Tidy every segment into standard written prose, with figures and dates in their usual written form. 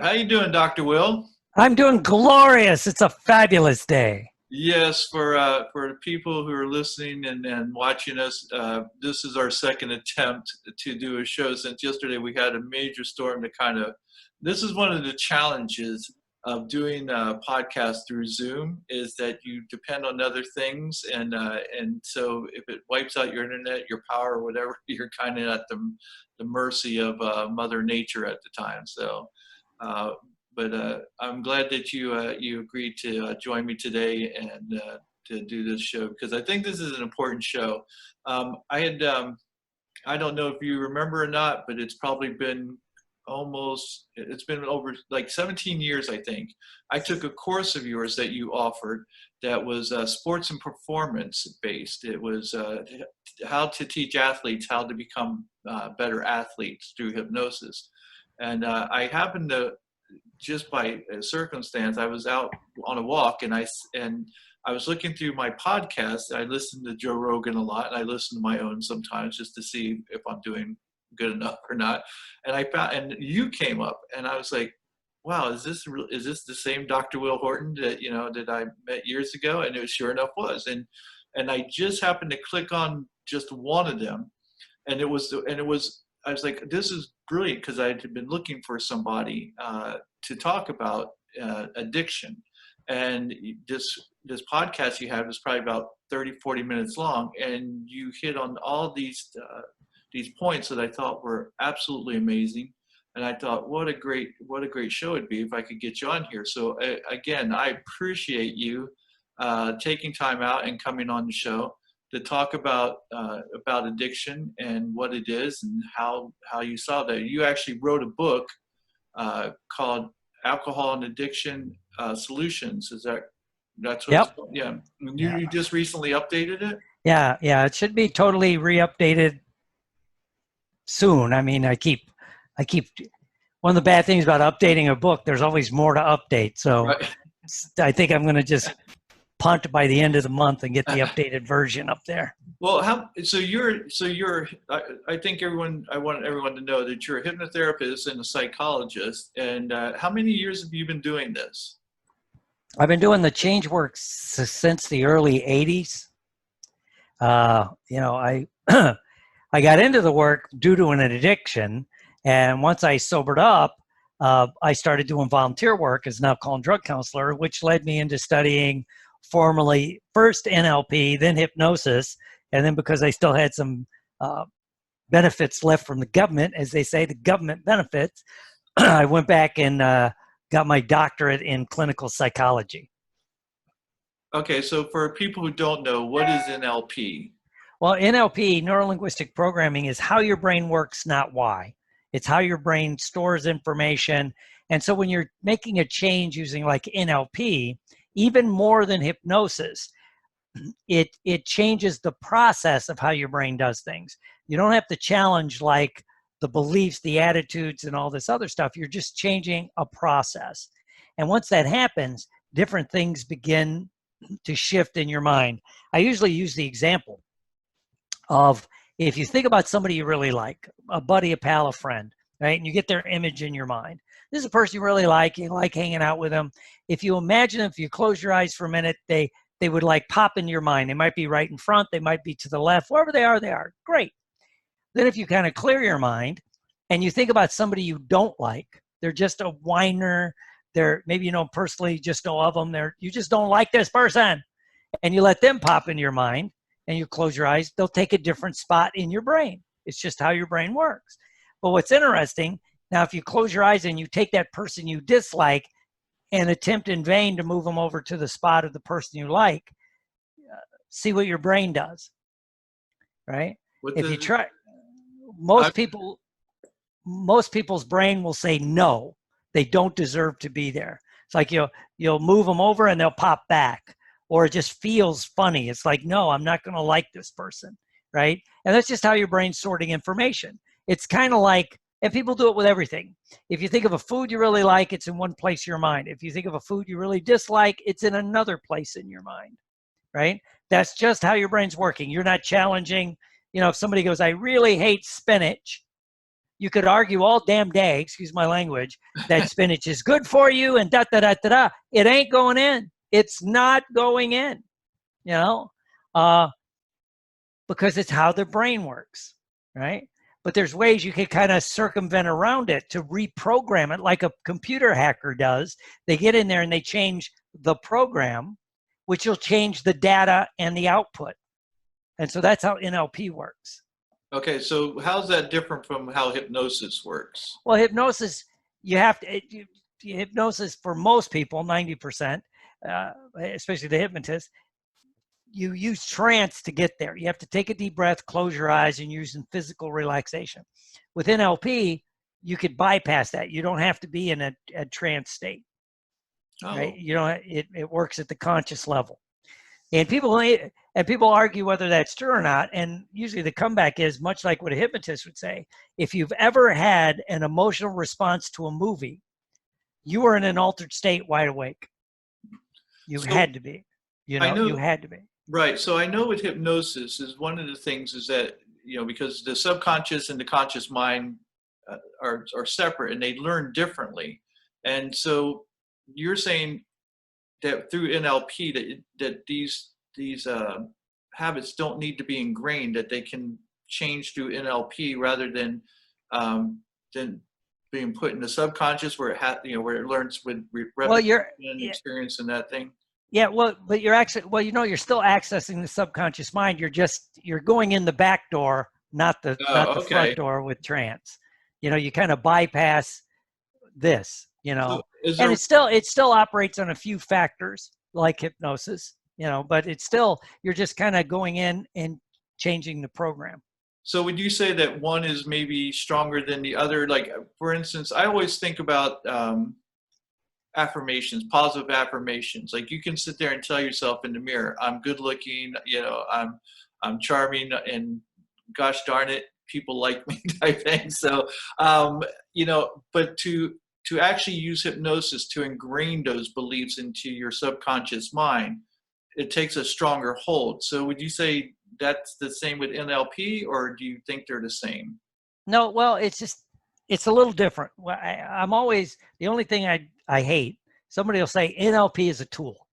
How you doing, Dr. Will? I'm doing glorious. It's a fabulous day. Yes, for the people who are listening and watching us, this is our second attempt to do a show since yesterday. We had a major storm to kind of. This is one of the challenges of doing a podcast through Zoom is that you depend on other things, and so if it wipes out your internet, your power, or whatever, you're kind of at the mercy of Mother Nature at the time. So. But I'm glad that you agreed to join me today and to do this show because I think this is an important show. I don't know if you remember or not, but it's been over like 17 years, I think. I took a course of yours that you offered that was sports and performance based. It was how to teach athletes how to become better athletes through hypnosis. And I happened to, just by circumstance, I was out on a walk and I was looking through my podcast. I listen to Joe Rogan a lot, and I listen to my own sometimes just to see if I'm doing good enough or not. And I found, and you came up, and I was like, "Wow, is this the same Dr. Will Horton that I met years ago?" And it sure enough was. And I just happened to click on just one of them, and it was. I was like, "This is brilliant," because I had been looking for somebody to talk about addiction. And this podcast you have is probably about 30, 40 minutes long, and you hit on all these points that I thought were absolutely amazing. And I thought, what a great show it'd be if I could get you on here. So again, I appreciate you taking time out and coming on the show to talk about addiction and what it is and how you saw that. You actually wrote a book called Alcohol and Addiction Solutions. That's what Yep. it's called? Yeah. Yeah. You just recently updated it? Yeah. It should be totally re-updated soon. I mean, I keep. One of the bad things about updating a book, there's always more to update. So Right. I think I'm going to just punt by the end of the month and get the updated version up there. Well, I think I want everyone to know that you're a hypnotherapist and a psychologist. And how many years have you been doing this? I've been doing the change work since the early 80s. I I got into the work due to an addiction. And once I sobered up, I started doing volunteer work as an alcohol and drug counselor, which led me into studying formally first NLP, then hypnosis. And then because I still had some benefits left from the government, as they say, the government benefits, I went back and got my doctorate in clinical psychology. Okay, so for people who don't know, what is NLP? Well, NLP, Neuro-Linguistic Programming, is how your brain works, not why. It's how your brain stores information. And so when you're making a change using like NLP, even more than hypnosis, it changes the process of how your brain does things. You don't have to challenge like the beliefs, the attitudes, and all this other stuff. You're just changing a process. And once that happens, different things begin to shift in your mind. I usually use the example of if you think about somebody you really like, a buddy, a pal, a friend, right? And you get their image in your mind. This is a person you really like. You like hanging out with them. If you imagine, if you close your eyes for a minute, they would like pop into your mind. They might be right in front. They might be to the left. Wherever they are. Great. Then if you kind of clear your mind and you think about somebody you don't like, they're just a whiner. They're maybe you know personally, just know of them. You just don't like this person. And you let them pop into your mind and you close your eyes, they'll take a different spot in your brain. It's just how your brain works. But what's interesting, now if you close your eyes and you take that person you dislike and attempt in vain to move them over to the spot of the person you like, see what your brain does, right? If you try, most people's brain will say no, they don't deserve to be there. It's like you'll move them over and they'll pop back. Or it just feels funny. It's like, no, I'm not going to like this person, right? And that's just how your brain's sorting information. It's kind of like, and people do it with everything. If you think of a food you really like, it's in one place in your mind. If you think of a food you really dislike, it's in another place in your mind, right? That's just how your brain's working. You're not challenging, if somebody goes, I really hate spinach, You could argue all damn day, excuse my language, that spinach is good for you and da da da da da. It ain't going in. It's not going in, you know, because it's how the brain works, right? But there's ways you can kind of circumvent around it to reprogram it like a computer hacker does. They get in there and they change the program, which will change the data and the output. And so that's how NLP works. Okay, so how's that different from how hypnosis works? Well, hypnosis, you have to, hypnosis for most people, 90%, especially the hypnotist, you use trance to get there. You have to take a deep breath, close your eyes, and use physical relaxation. With NLP, you could bypass that. You don't have to be in a trance state, right? You know, it works at the conscious level. And people argue whether that's true or not. And usually the comeback is much like what a hypnotist would say. If you've ever had an emotional response to a movie, you were in an altered state, wide awake. You had to be. You know, you had to be. Right. So I know with hypnosis is one of the things is that, you know, because the subconscious and the conscious mind are separate and they learn differently. And so you're saying that through NLP that these habits don't need to be ingrained, that they can change through NLP rather than being put in the subconscious where it learns with repetition and experience and that thing. Yeah, well, but you're actually, well, you know, you're still accessing the subconscious mind. You're going in the back door, not the front door with trance. You know, you kind of bypass this, you know, so and it still operates on a few factors like hypnosis, you know, but it's still, you're just kind of going in and changing the program. So would you say that one is maybe stronger than the other? Like, for instance, I always think about affirmations, positive affirmations. Like you can sit there and tell yourself in the mirror, I'm good looking, you know, I'm charming, and gosh darn it, people like me type thing. So, you know, but to actually use hypnosis to ingrain those beliefs into your subconscious mind, it takes a stronger hold. So would you say that's the same with NLP, or do you think they're the same? No, well, it's a little different. I'm always, the only thing I hate, somebody will say NLP is a tool.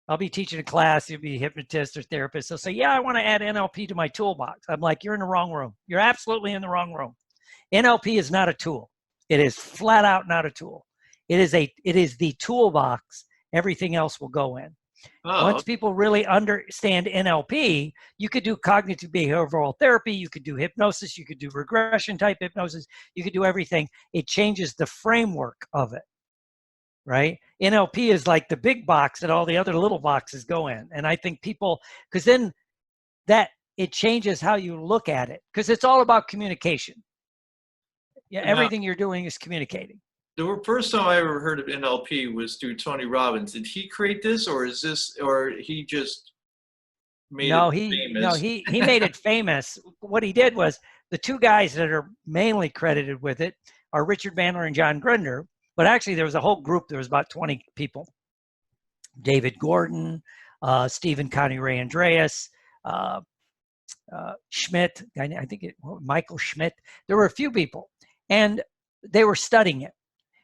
I'll be teaching a class, you'll be a hypnotist or therapist. They'll say, yeah, I want to add NLP to my toolbox. I'm like, you're in the wrong room. You're absolutely in the wrong room. NLP is not a tool. It is flat out not a tool. It is the toolbox. Everything else will go in. Once people really understand NLP, you could do cognitive behavioral therapy, you could do hypnosis, you could do regression type hypnosis, you could do everything. It changes the framework of it, right? NLP is like the big box that all the other little boxes go in. And I think people, because then that it changes how you look at it, because it's all about communication. Yeah, everything you're doing is communicating. The first time I ever heard of NLP was through Tony Robbins. Did he create this, or he just made it famous? No, he made it famous. What he did was, the two guys that are mainly credited with it are Richard Bandler and John Grinder. But actually, there was a whole group. There was about 20 people. David Gordon, Stephen Connie Ray Andreas, Schmidt, I think Michael Schmidt. There were a few people, and they were studying it.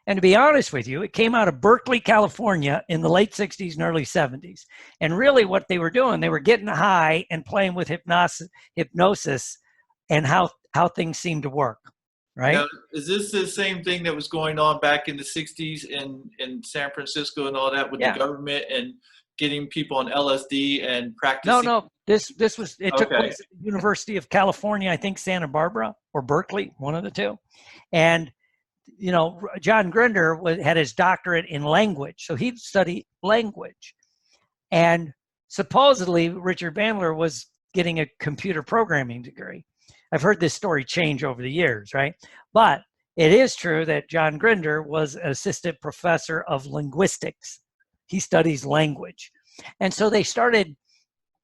And to be honest with you, it came out of Berkeley, California in the late 60s and early 70s. And really what they were doing, they were getting high and playing with hypnosis and how things seemed to work, right? Now, is this the same thing that was going on back in the 60s in San Francisco and all that with the government and getting people on LSD and practicing? No, this was, it took place at the University of California, I think Santa Barbara or Berkeley, one of the two. And you know, John Grinder had his doctorate in language, so he'd study language. And supposedly Richard Bandler was getting a computer programming degree. I've heard this story change over the years, right? But it is true that John Grinder was an assistant professor of linguistics. He studies language. And so they started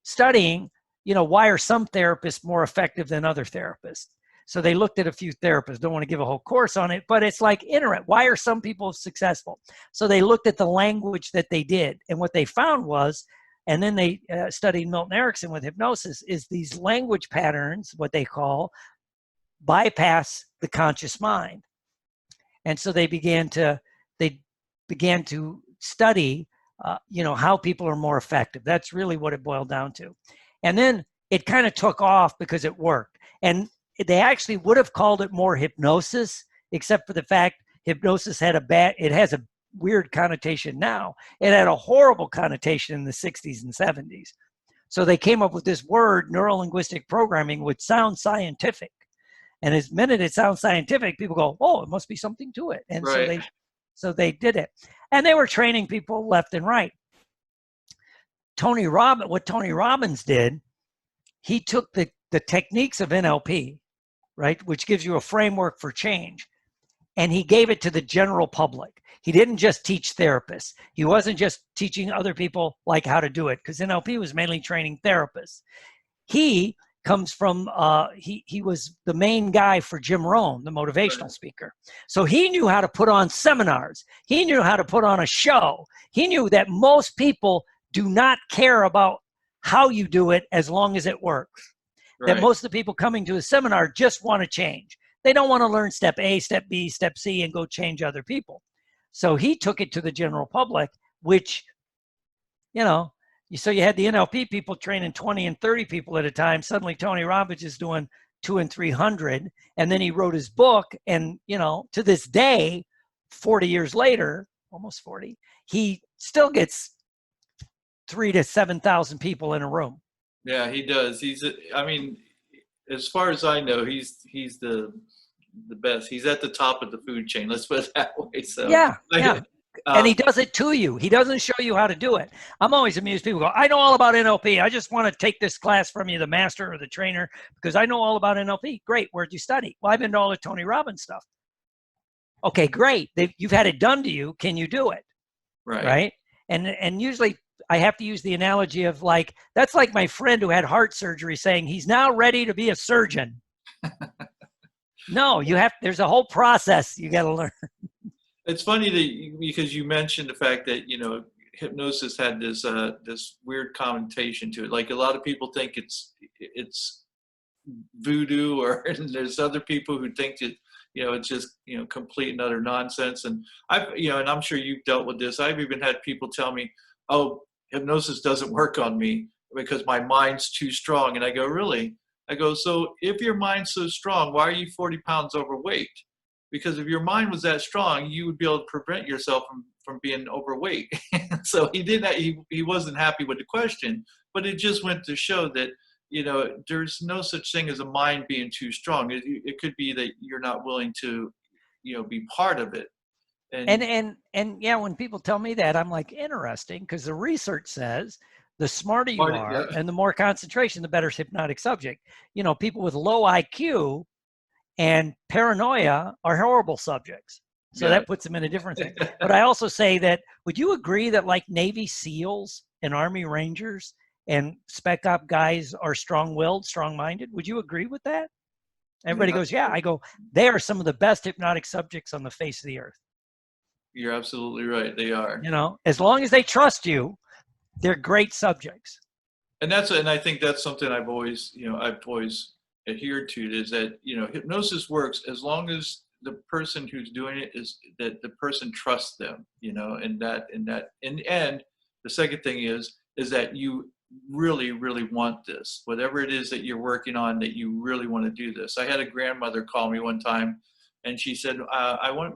studying, you know, why are some therapists more effective than other therapists? So they looked at a few therapists. Don't want to give a whole course on it, but it's like internet. Why are some people successful? So they looked at the language that they did. And what they found was, and then they studied Milton Erickson with hypnosis, is these language patterns, what they call, bypass the conscious mind. And so they began to study, how people are more effective. That's really what it boiled down to. And then it kind of took off because it worked. And they actually would have called it more hypnosis, except for the fact hypnosis it has a weird connotation now. It had a horrible connotation in the 60s and 70s. So they came up with this word, neuro-linguistic programming, which sounds scientific. And as minute it sounds scientific, people go, oh, it must be something to it. And Right. so they did it. And they were training people left and right. What Tony Robbins did, he took the techniques of NLP, right, which gives you a framework for change, and he gave it to the general public. He didn't just teach therapists. He wasn't just teaching other people like how to do it, because NLP was mainly training therapists. He comes from, he was the main guy for Jim Rohn, the motivational speaker. So he knew how to put on seminars. He knew how to put on a show. He knew that most people do not care about how you do it as long as it works. Right. That most of the people coming to a seminar just want to change. They don't want to learn step A, step B, step C, and go change other people. So he took it to the general public, which, so you had the NLP people training 20 and 30 people at a time. Suddenly Tony Robbins is doing 200 and 300. And then he wrote his book. And, to this day, 40 years later, almost 40, he still gets 3,000 to 7,000 people in a room. Yeah, he does. As far as I know, he's the best. He's at the top of the food chain. Let's put it that way. So yeah. And he does it to you. He doesn't show you how to do it. I'm always amused. People go, I know all about NLP. I just want to take this class from you, the master or the trainer, because I know all about NLP. Great. Where'd you study? Well, I've been to all the Tony Robbins stuff. Okay, great. You've had it done to you. Can you do it? Right. And usually I have to use the analogy of that's like my friend who had heart surgery saying he's now ready to be a surgeon. No, there's a whole process you got to learn. It's funny because you mentioned the fact that, hypnosis had this weird connotation to it. Like a lot of people think it's voodoo, or there's other people who think that, it's just, complete and utter nonsense. And and I'm sure you've dealt with this. I've even had people tell me, oh, hypnosis doesn't work on me because my mind's too strong. And I go, really? I go, so if your mind's so strong, why are you 40 pounds overweight? Because if your mind was that strong, you would be able to prevent yourself from being overweight. So he wasn't happy with the question, but it just went to show that, there's no such thing as a mind being too strong. It could be that you're not willing to, be part of it. And yeah, when people tell me that, I'm like, interesting, because the research says the smarter you are and the more concentration, the better hypnotic subject. People with low IQ and paranoia are horrible subjects. So that puts them in a different thing. But I also say that, would you agree that like Navy SEALs and Army Rangers and Spec Op guys are strong-willed, strong-minded? Would you agree with that? Everybody goes, yeah. I go, they are some of the best hypnotic subjects on the face of the earth. You're absolutely right. They are. As long as they trust you, they're great subjects. And I think that's something I've always adhered to, is that, hypnosis works as long as the person who's doing it is that the person trusts them, and in the end, the second thing is that you really, really want this, whatever it is that you're working on, that you really want to do this. I had a grandmother call me one time, and she said, I want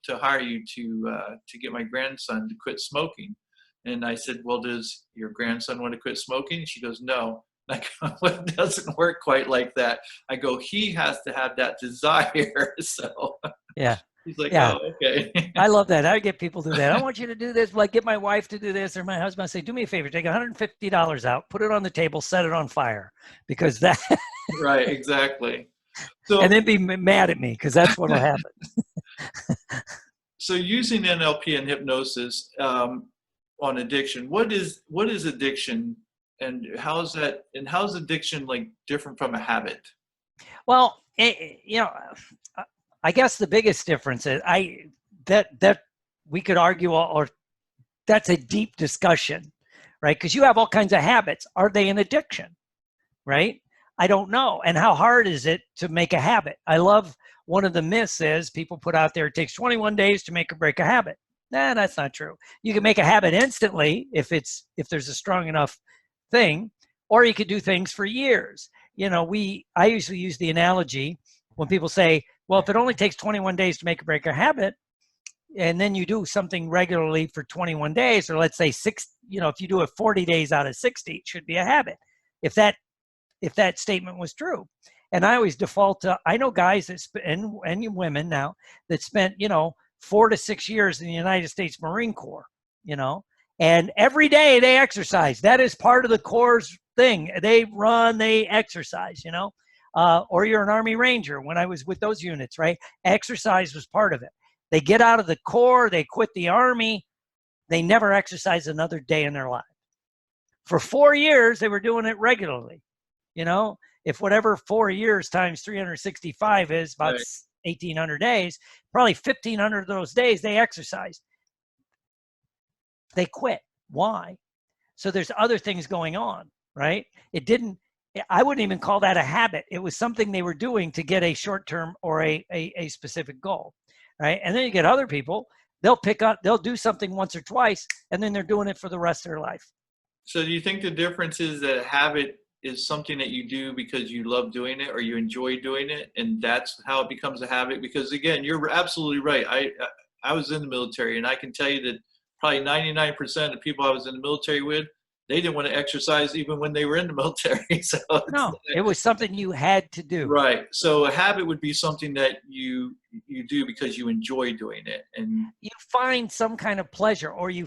to hire you to get my grandson to quit smoking. And I said, well, does your grandson want to quit smoking? And she goes, no. I go, well, it doesn't work quite like that. I go, he has to have that desire. So yeah. He's like, yeah. oh, okay. I love that. I get people to do that. I want you to do this. Like, get my wife to do this, or my husband. I say, do me a favor, take $150 out, put it on the table, set it on fire, because that. Right, exactly. So, and then be mad at me, because that's what will happen. So using NLP and hypnosis on addiction, what is addiction, and how's addiction like different from a habit? Well, I guess the biggest difference is that we could argue, or that's a deep discussion, right? Because you have all kinds of habits. Are they an addiction, right? I don't know. And how hard is it to make a habit? I love one of the myths is people put out there, it takes 21 days to make or break a habit. Nah, that's not true. You can make a habit instantly if there's a strong enough thing, or you could do things for years. I usually use the analogy when people say, well, if it only takes 21 days to make or break a habit, and then you do something regularly for 21 days, or let's say if you do it 40 days out of 60, it should be a habit. If that statement was true. And I always default to, I know guys and women now that spent, 4 to 6 years in the United States Marine Corps, and every day they exercise. That is part of the Corps' thing. They run, they exercise, or you're an Army Ranger. When I was with those units, right? Exercise was part of it. They get out of the Corps, they quit the Army, they never exercise another day in their life. For 4 years, they were doing it regularly. If whatever 4 years times 365 is about 1,800 days, probably 1,500 of those days they exercised. They quit. Why? So there's other things going on, right? I wouldn't even call that a habit. It was something they were doing to get a short-term or a specific goal, right? And then you get other people, they'll do something once or twice, and then they're doing it for the rest of their life. So do you think the difference is that a habit is something that you do because you love doing it or you enjoy doing it, and that's how it becomes a habit? Because again, you're absolutely right. I was in the military, and I can tell you that probably 99% of people I was in the military with, they didn't want to exercise even when they were in the military. So no, it was something you had to do. Right. So a habit would be something that you do because you enjoy doing it, and you find some kind of pleasure, or you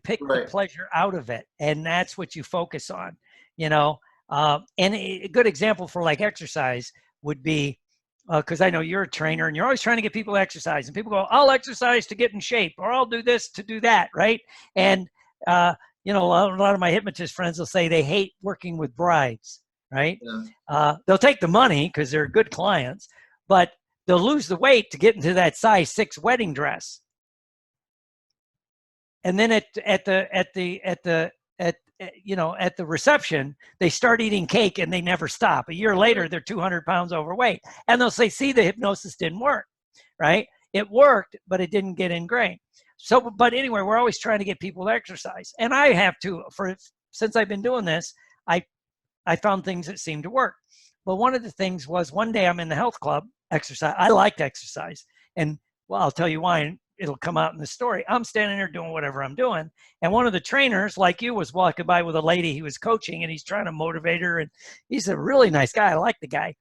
pick the pleasure out of it, and that's what you focus on. And a good example for like exercise would be, because I know you're a trainer and you're always trying to get people to exercise, and people go, I'll exercise to get in shape, or I'll do this to do that, right? And a lot of my hypnotist friends will say they hate working with brides, right? Yeah. They'll take the money because they're good clients, but they'll lose the weight to get into that size 6 wedding dress. And then at the reception, they start eating cake and they never stop. A year later, they're 200 pounds overweight. And they'll say, see, the hypnosis didn't work, right? It worked, but it didn't get ingrained. So, but anyway, we're always trying to get people to exercise. And I have to, since I've been doing this, I found things that seem to work. But one of the things was, one day I'm in the health club, exercise. I liked exercise. And well, I'll tell you why, and it'll come out in the story. I'm standing there doing whatever I'm doing. And one of the trainers, like you, was walking by with a lady he was coaching, and he's trying to motivate her. And he's a really nice guy. I like the guy.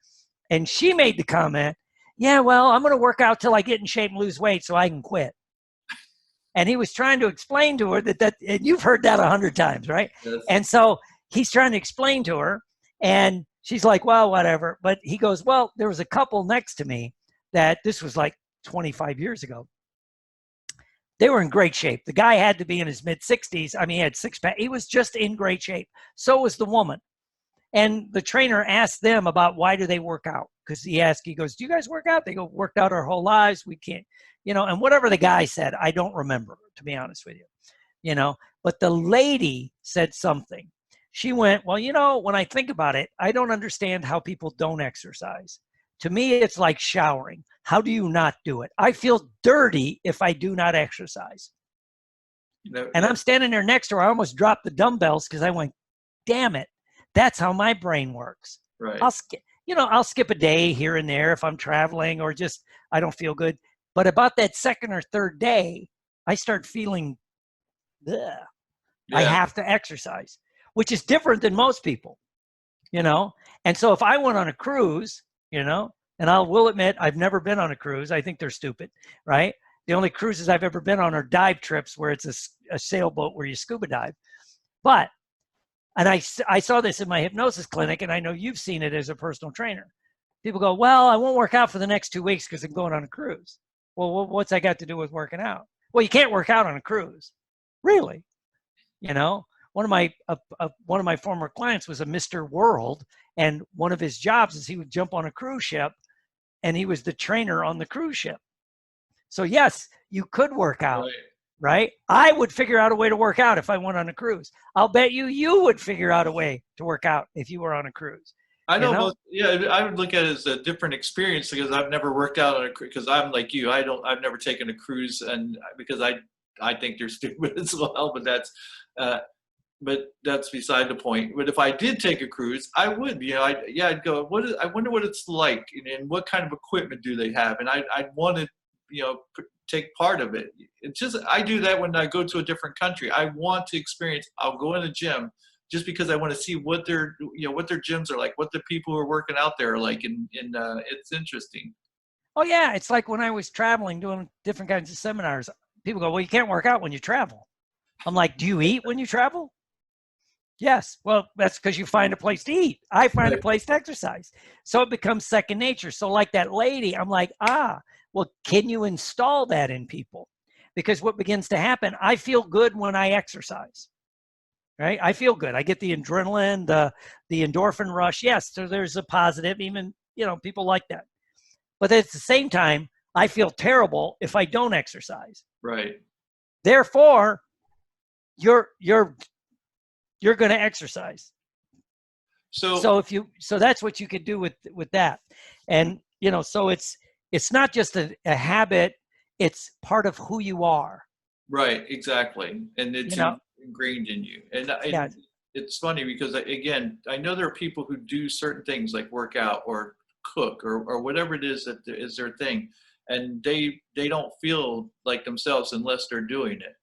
And she made the comment, yeah, well, I'm going to work out till I get in shape and lose weight so I can quit. And he was trying to explain to her that and you've heard that 100 times, right? Yes. And so he's trying to explain to her, and she's like, well, whatever. But he goes, well, there was a couple next to me that, this was like 25 years ago. They were in great shape. The guy had to be in his mid-60s. I mean, he had 6-pack. He was just in great shape. So was the woman. And the trainer asked them about why do they work out? Because he goes, do you guys work out? They go, worked out our whole lives. We can't, and whatever the guy said, I don't remember, to be honest with you, But the lady said something. She went, well, when I think about it, I don't understand how people don't exercise. To me, it's like showering. How do you not do it? I feel dirty if I do not exercise. And I'm standing there next to her. I almost dropped the dumbbells because I went, damn it. That's how my brain works. Right. I'll skip a day here and there if I'm traveling or just I don't feel good. But about that second or third day, I start feeling, I have to exercise, which is different than most people, And so if I went on a cruise, and I will admit I've never been on a cruise. I think they're stupid, right? The only cruises I've ever been on are dive trips where it's a sailboat where you scuba dive. And I saw this in my hypnosis clinic, and I know you've seen it as a personal trainer. People go, well, I won't work out for the next 2 weeks because I'm going on a cruise. Well, what's that got to do with working out? Well, you can't work out on a cruise. Really? One of my former clients was a Mr. World, and one of his jobs is he would jump on a cruise ship, and he was the trainer on the cruise ship. So yes, you could work out. Right? I would figure out a way to work out if I went on a cruise. I'll bet you would figure out a way to work out if you were on a cruise. I you know know? most, yeah, I would look at it as a different experience because I've never worked out on a cruise, because I'm like you, I've never taken a cruise, and because I think they're stupid as well, uh, but that's beside the point. But if I did take a cruise, I would, I'd go, I wonder what it's like, and what kind of equipment do they have? And I'd want to, take part of it. It's just, I do that when I go to a different country. I want to experience, I'll go in the gym just because I want to see what their gyms are like, what the people who are working out there are like. And it's interesting. Oh yeah, it's like when I was traveling doing different kinds of seminars, people go, well, you can't work out when you travel. I'm like, do you eat when you travel? Yes. Well, that's because you find a place to eat. I find a Right. place to exercise. So it becomes second nature. So like that lady, I'm like, well, can you install that in people? Because what begins to happen, I feel good when I exercise, right? I feel good. I get the adrenaline, the endorphin rush. Yes, so there's a positive, even, people like that. But at the same time, I feel terrible if I don't exercise. Right. Therefore, you're going to exercise. So, So that's what you could do with that. And so it's not just a habit, it's part of who you are. right, exactly, and You it's know, ingrained in you. yeah. And it's funny because, again, I know there are people who do certain things like work out or cook or whatever it is that is their thing, and they don't feel like themselves unless they're doing it.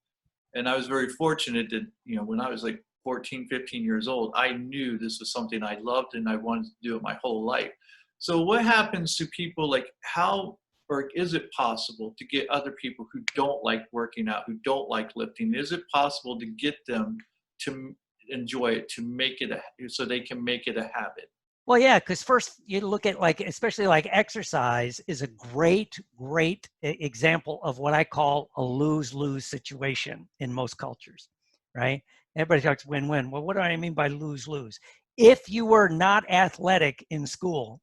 And I was very fortunate that, when I was like 14, 15 years old, I knew this was something I loved and I wanted to do it my whole life. So what happens to people, like, how, or is it possible to get other people who don't like working out, who don't like lifting? Is it possible to get them to enjoy it, to make it so they can make it a habit? Well, yeah, because first you look at, like, especially like exercise is a great example of what I call a lose-lose situation in most cultures, right? Everybody talks win-win. Well, what do I mean by lose-lose? If you were not athletic in school,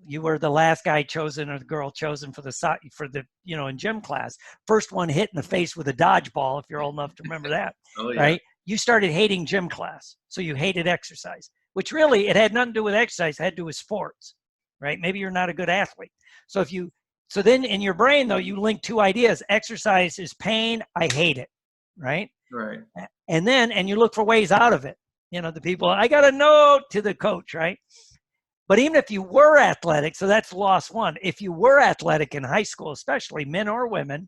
you were the last guy chosen or the girl chosen for the in gym class, first one hit in the face with a dodgeball, if you're old enough to remember that, Oh yeah. right? You started hating gym class, so you hated exercise, which really it had nothing to do with exercise, it had to do with sports, right? Maybe you're not a good athlete. So then in your brain though, you link two ideas: exercise is pain, I hate it, right? Right. And you look for ways out of it. The people, I got a note to the coach, right? But even if you were athletic, so that's loss one. If you were athletic in high school, especially men or women,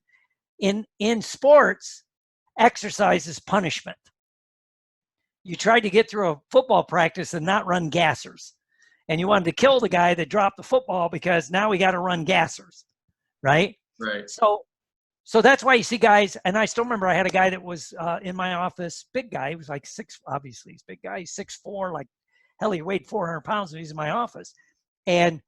in sports, exercise is punishment. You tried to get through a football practice and not run gassers. And you wanted to kill the guy that dropped the football because now we got to run gassers, right? Right. So that's why you see guys, and I still remember I had a guy that was in my office, big guy. He was like obviously he's a big guy. He's 6'4", like, hell, he weighed 400 pounds when he's in my office. And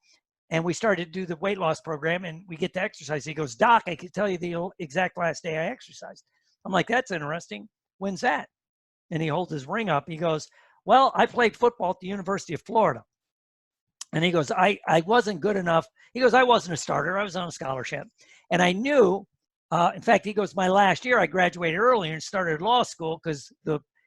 we started to do the weight loss program, and we get to exercise. He goes, Doc, I can tell you the exact last day I exercised. I'm like, that's interesting. When's that? And he holds his ring up. He goes, well, I played football at the University of Florida. And he goes, I wasn't good enough. He goes, I wasn't a starter. I was on a scholarship. And I knew, in fact, he goes, my last year I graduated earlier and started law school because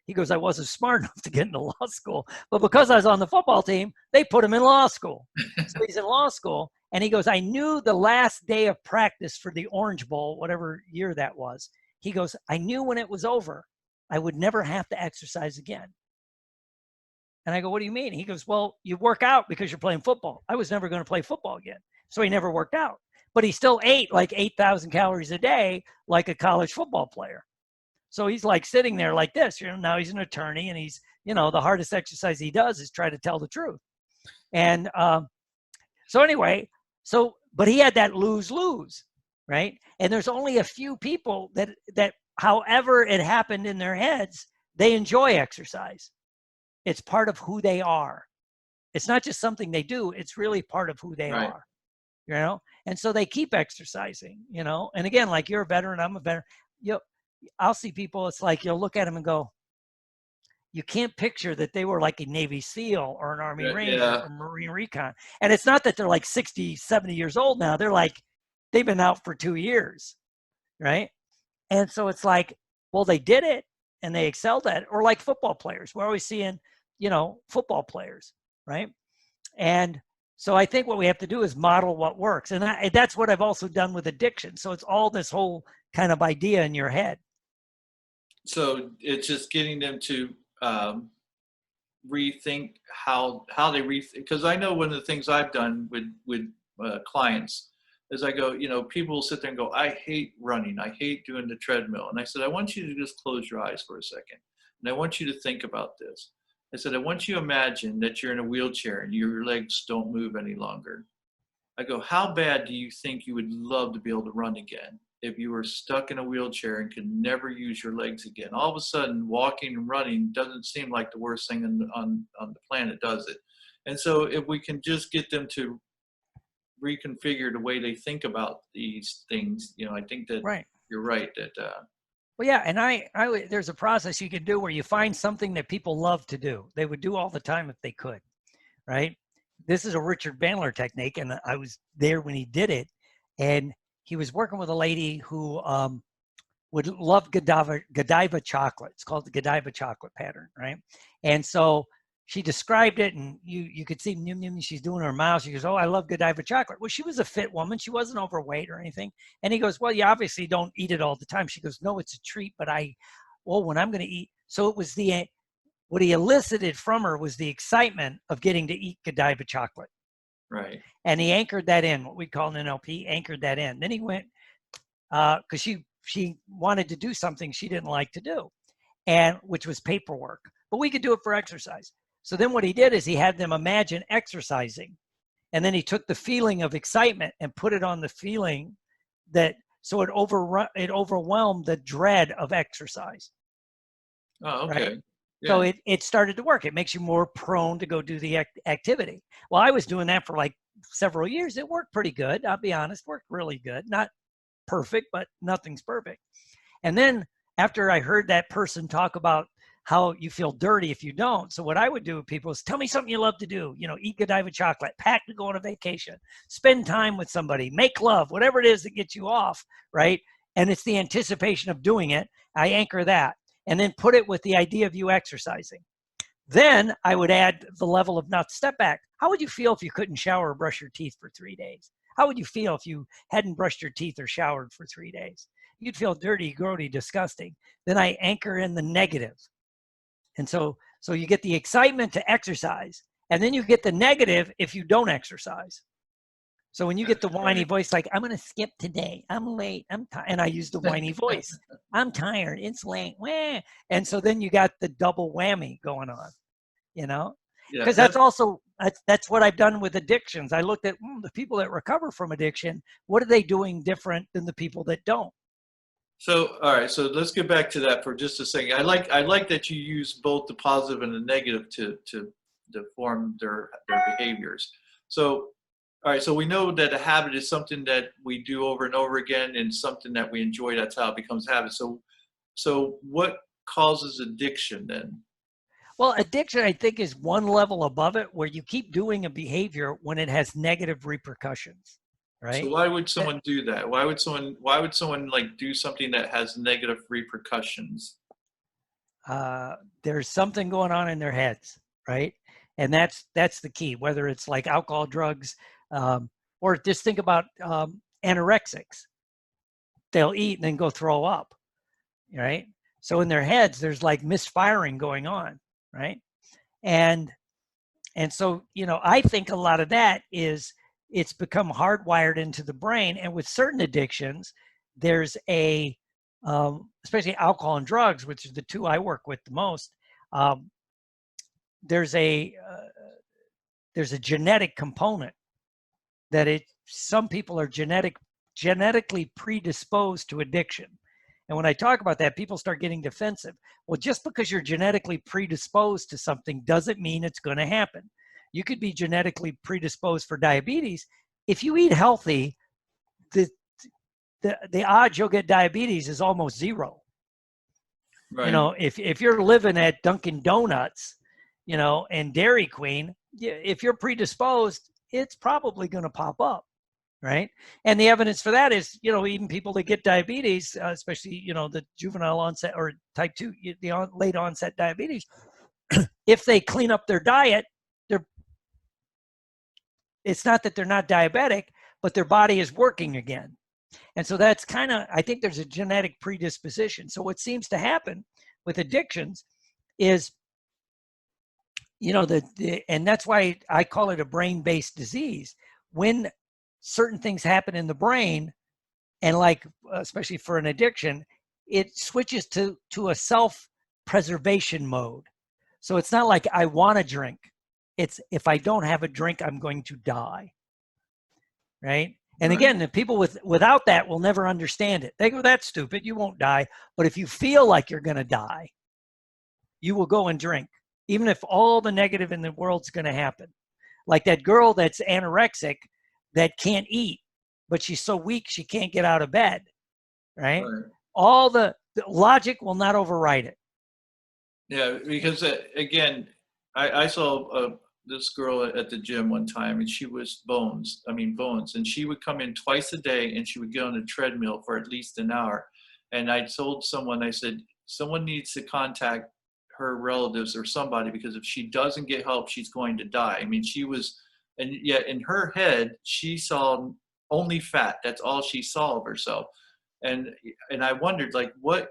he goes, I wasn't smart enough to get into law school. But because I was on the football team, they put him in law school. So he's in law school. And he goes, I knew the last day of practice for the Orange Bowl, whatever year that was. He goes, I knew when it was over, I would never have to exercise again. And I go, what do you mean? He goes, well, you work out because you're playing football. I was never going to play football again. So he never worked out. But he still ate like 8,000 calories a day like a college football player. So he's like sitting there like this. Now he's an attorney, and he's, the hardest exercise he does is try to tell the truth. And so anyway, but he had that lose-lose, right? And there's only a few people that however it happened in their heads, they enjoy exercise. It's part of who they are. It's not just something they do. It's really part of who they Right. are, and so they keep exercising, and again, like, you're a veteran, I'm a veteran. I'll see people, it's like, you'll look at them and go, you can't picture that they were like a Navy SEAL or an Army Ranger Yeah. or Marine Recon. And it's not that they're like 60, 70 years old now. They're like, they've been out for 2 years, right? And so it's like, well, they did it and they excelled at it. Or like football players. We're always seeing, football players, right? And so I think what we have to do is model what works. And that's what I've also done with addiction. So it's all this whole kind of idea in your head. So it's just getting them to rethink how they rethink. Because I know one of the things I've done with clients is I go, people will sit there and go, I hate running, I hate doing the treadmill, and I said, I want you to just close your eyes for a second, and I want you to think about this. I said, I want you to imagine that you're in a wheelchair and your legs don't move any longer. I go, how bad do you think you would love to be able to run again if you were stuck in a wheelchair and could never use your legs again? All of a sudden, walking and running doesn't seem like the worst thing on the planet, does it? And so if we can just get them to reconfigure the way they think about these things, I think that Right. you're right that Well, yeah, and there's a process you can do where you find something that people love to do. They would do all the time if they could, right? This is a Richard Bandler technique, and I was there when he did it, and he was working with a lady who would love Godiva chocolate. It's called the Godiva chocolate pattern, right? And so she described it, and you could see she's doing her mouth. She goes, "Oh, I love Godiva chocolate." Well, she was a fit woman. She wasn't overweight or anything. And he goes, "Well, you obviously don't eat it all the time." She goes, "No, it's a treat, but when I'm going to eat." So it was what he elicited from her was the excitement of getting to eat Godiva chocolate. right. And he anchored that in, what we call an NLP, anchored that in. Then he went, because she wanted to do something she didn't like to do, and which was paperwork, but we could do it for exercise. So then what he did is he had them imagine exercising, and then he took the feeling of excitement and put it on the feeling so it overwhelmed the dread of exercise. Oh, Right. okay. Yeah. So it started to work. It makes you more prone to go do the activity. Well, I was doing that for like several years. It worked pretty good. I'll be honest, worked really good. Not perfect, but nothing's perfect. And then after I heard that person talk about how you feel dirty if you don't. So what I would do with people is tell me something you love to do, eat Godiva chocolate, pack to go on a vacation, spend time with somebody, make love, whatever it is that gets you off, right? And it's the anticipation of doing it. I anchor that and then put it with the idea of you exercising. Then I would add the level of not step back. How would you feel if you couldn't shower or brush your teeth for 3 days? How would you feel if you hadn't brushed your teeth or showered for 3 days? You'd feel dirty, grody, disgusting. Then I anchor in the negative. And so you get the excitement to exercise, and then you get the negative if you don't exercise. So when you get the whiny voice, like, I'm going to skip today, I'm late, I'm tired, and I use the whiny voice, I'm tired, it's late, wah. And so then you got the double whammy going on, because that's what I've done with addictions. I looked at the people that recover from addiction. What are they doing different than the people that don't? So, all right. So let's get back to that for just a second. I like that you use both the positive and the negative to form their behaviors. So, all right. So we know that a habit is something that we do over and over again, and something that we enjoy. That's how it becomes habit. So what causes addiction then? Well, addiction, I think, is one level above it, where you keep doing a behavior when it has negative repercussions, So right? why would someone do that? Why would someone like do something that has negative repercussions? There's something going on in their heads, right? And that's the key. Whether it's like alcohol, drugs, or just think about anorexics. They'll eat and then go throw up, right? So in their heads, there's like misfiring going on, right? And so I think a lot of that is it's become hardwired into the brain. And with certain addictions, there's especially alcohol and drugs, which are the two I work with the most. There's a genetic component that some people are genetically predisposed to addiction. And when I talk about that, people start getting defensive. Well, just because you're genetically predisposed to something doesn't mean it's going to happen. You could be genetically predisposed for diabetes. If you eat healthy, the odds you'll get diabetes is almost zero. Right. If you're living at Dunkin' Donuts, and Dairy Queen, if you're predisposed, it's probably going to pop up, right? And the evidence for that is, even people that get diabetes, especially, the juvenile onset or type 2, the late onset diabetes, if they clean up their diet, it's not that they're not diabetic, but their body is working again. And so that's kind of, I think there's a genetic predisposition. So what seems to happen with addictions is, and that's why I call it a brain-based disease. When certain things happen in the brain, and like, especially for an addiction, it switches to a self-preservation mode. So it's not like I want to drink. It's if I don't have a drink, I'm going to die. Right? And again, the people without that will never understand it. They go, that's stupid. You won't die. But if you feel like you're going to die, you will go and drink, even if all the negative in the world's going to happen. Like that girl that's anorexic that can't eat, but she's so weak she can't get out of bed, right? All the logic will not override it. Yeah, because again, I saw this girl at the gym one time, and she was bones, and she would come in twice a day, and she would get on a treadmill for at least an hour. And I told someone, I said, someone needs to contact her relatives or somebody, because if she doesn't get help, she's going to die. I mean, she was, and yet in her head, she saw only fat. That's all she saw of herself. And I wondered, like, what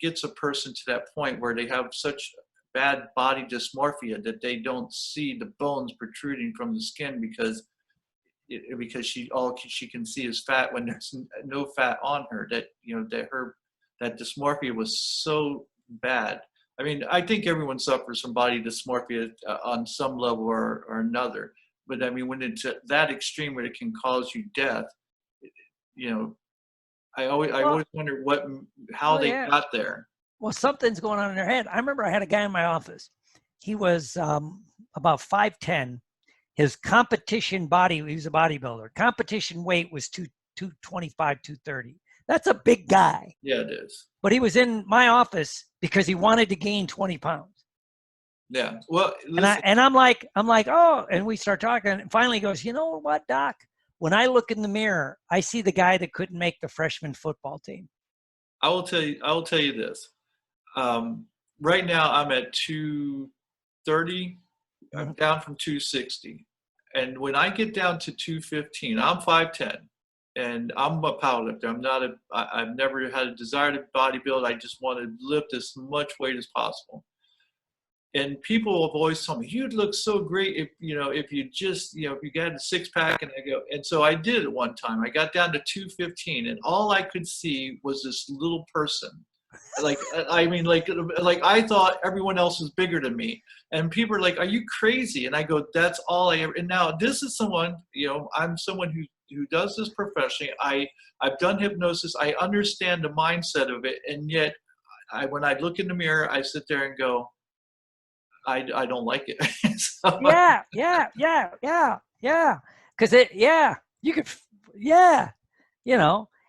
gets a person to that point where they have such bad body dysmorphia that they don't see the bones protruding from the skin because all she can see is fat, when there's no fat on her. That that dysmorphia was so bad. I mean, I think everyone suffers from body dysmorphia on some level or another. But I mean, when it's at that extreme where it can cause you death, I always wonder how they got there. Well, something's going on in their head. I remember I had a guy in my office. He was about 5'10". His competition body, he was a bodybuilder. Competition weight was 225, 230. That's a big guy. Yeah, it is. But he was in my office because he wanted to gain 20 pounds. Yeah. Well, and I'm like, oh, and we start talking. And finally he goes, you know what, Doc? When I look in the mirror, I see the guy that couldn't make the freshman football team. I will tell you this. Right now I'm at 230. I'm down from 260. And when I get down to 215, I'm 5'10", and I'm a powerlifter. I've never had a desire to bodybuild. I just want to lift as much weight as possible. And people have always told me, you'd look so great if you just, if you got a six pack. And so I did it one time. I got down to 215, and all I could see was this little person. Like I thought everyone else was bigger than me. And people are like, are you crazy? And I go, that's all I ever. And now this is someone, I'm someone who does this professionally. I've done hypnosis. I understand the mindset of it. And yet when I look in the mirror, I sit there and go, I don't like it. So, yeah. Because you could,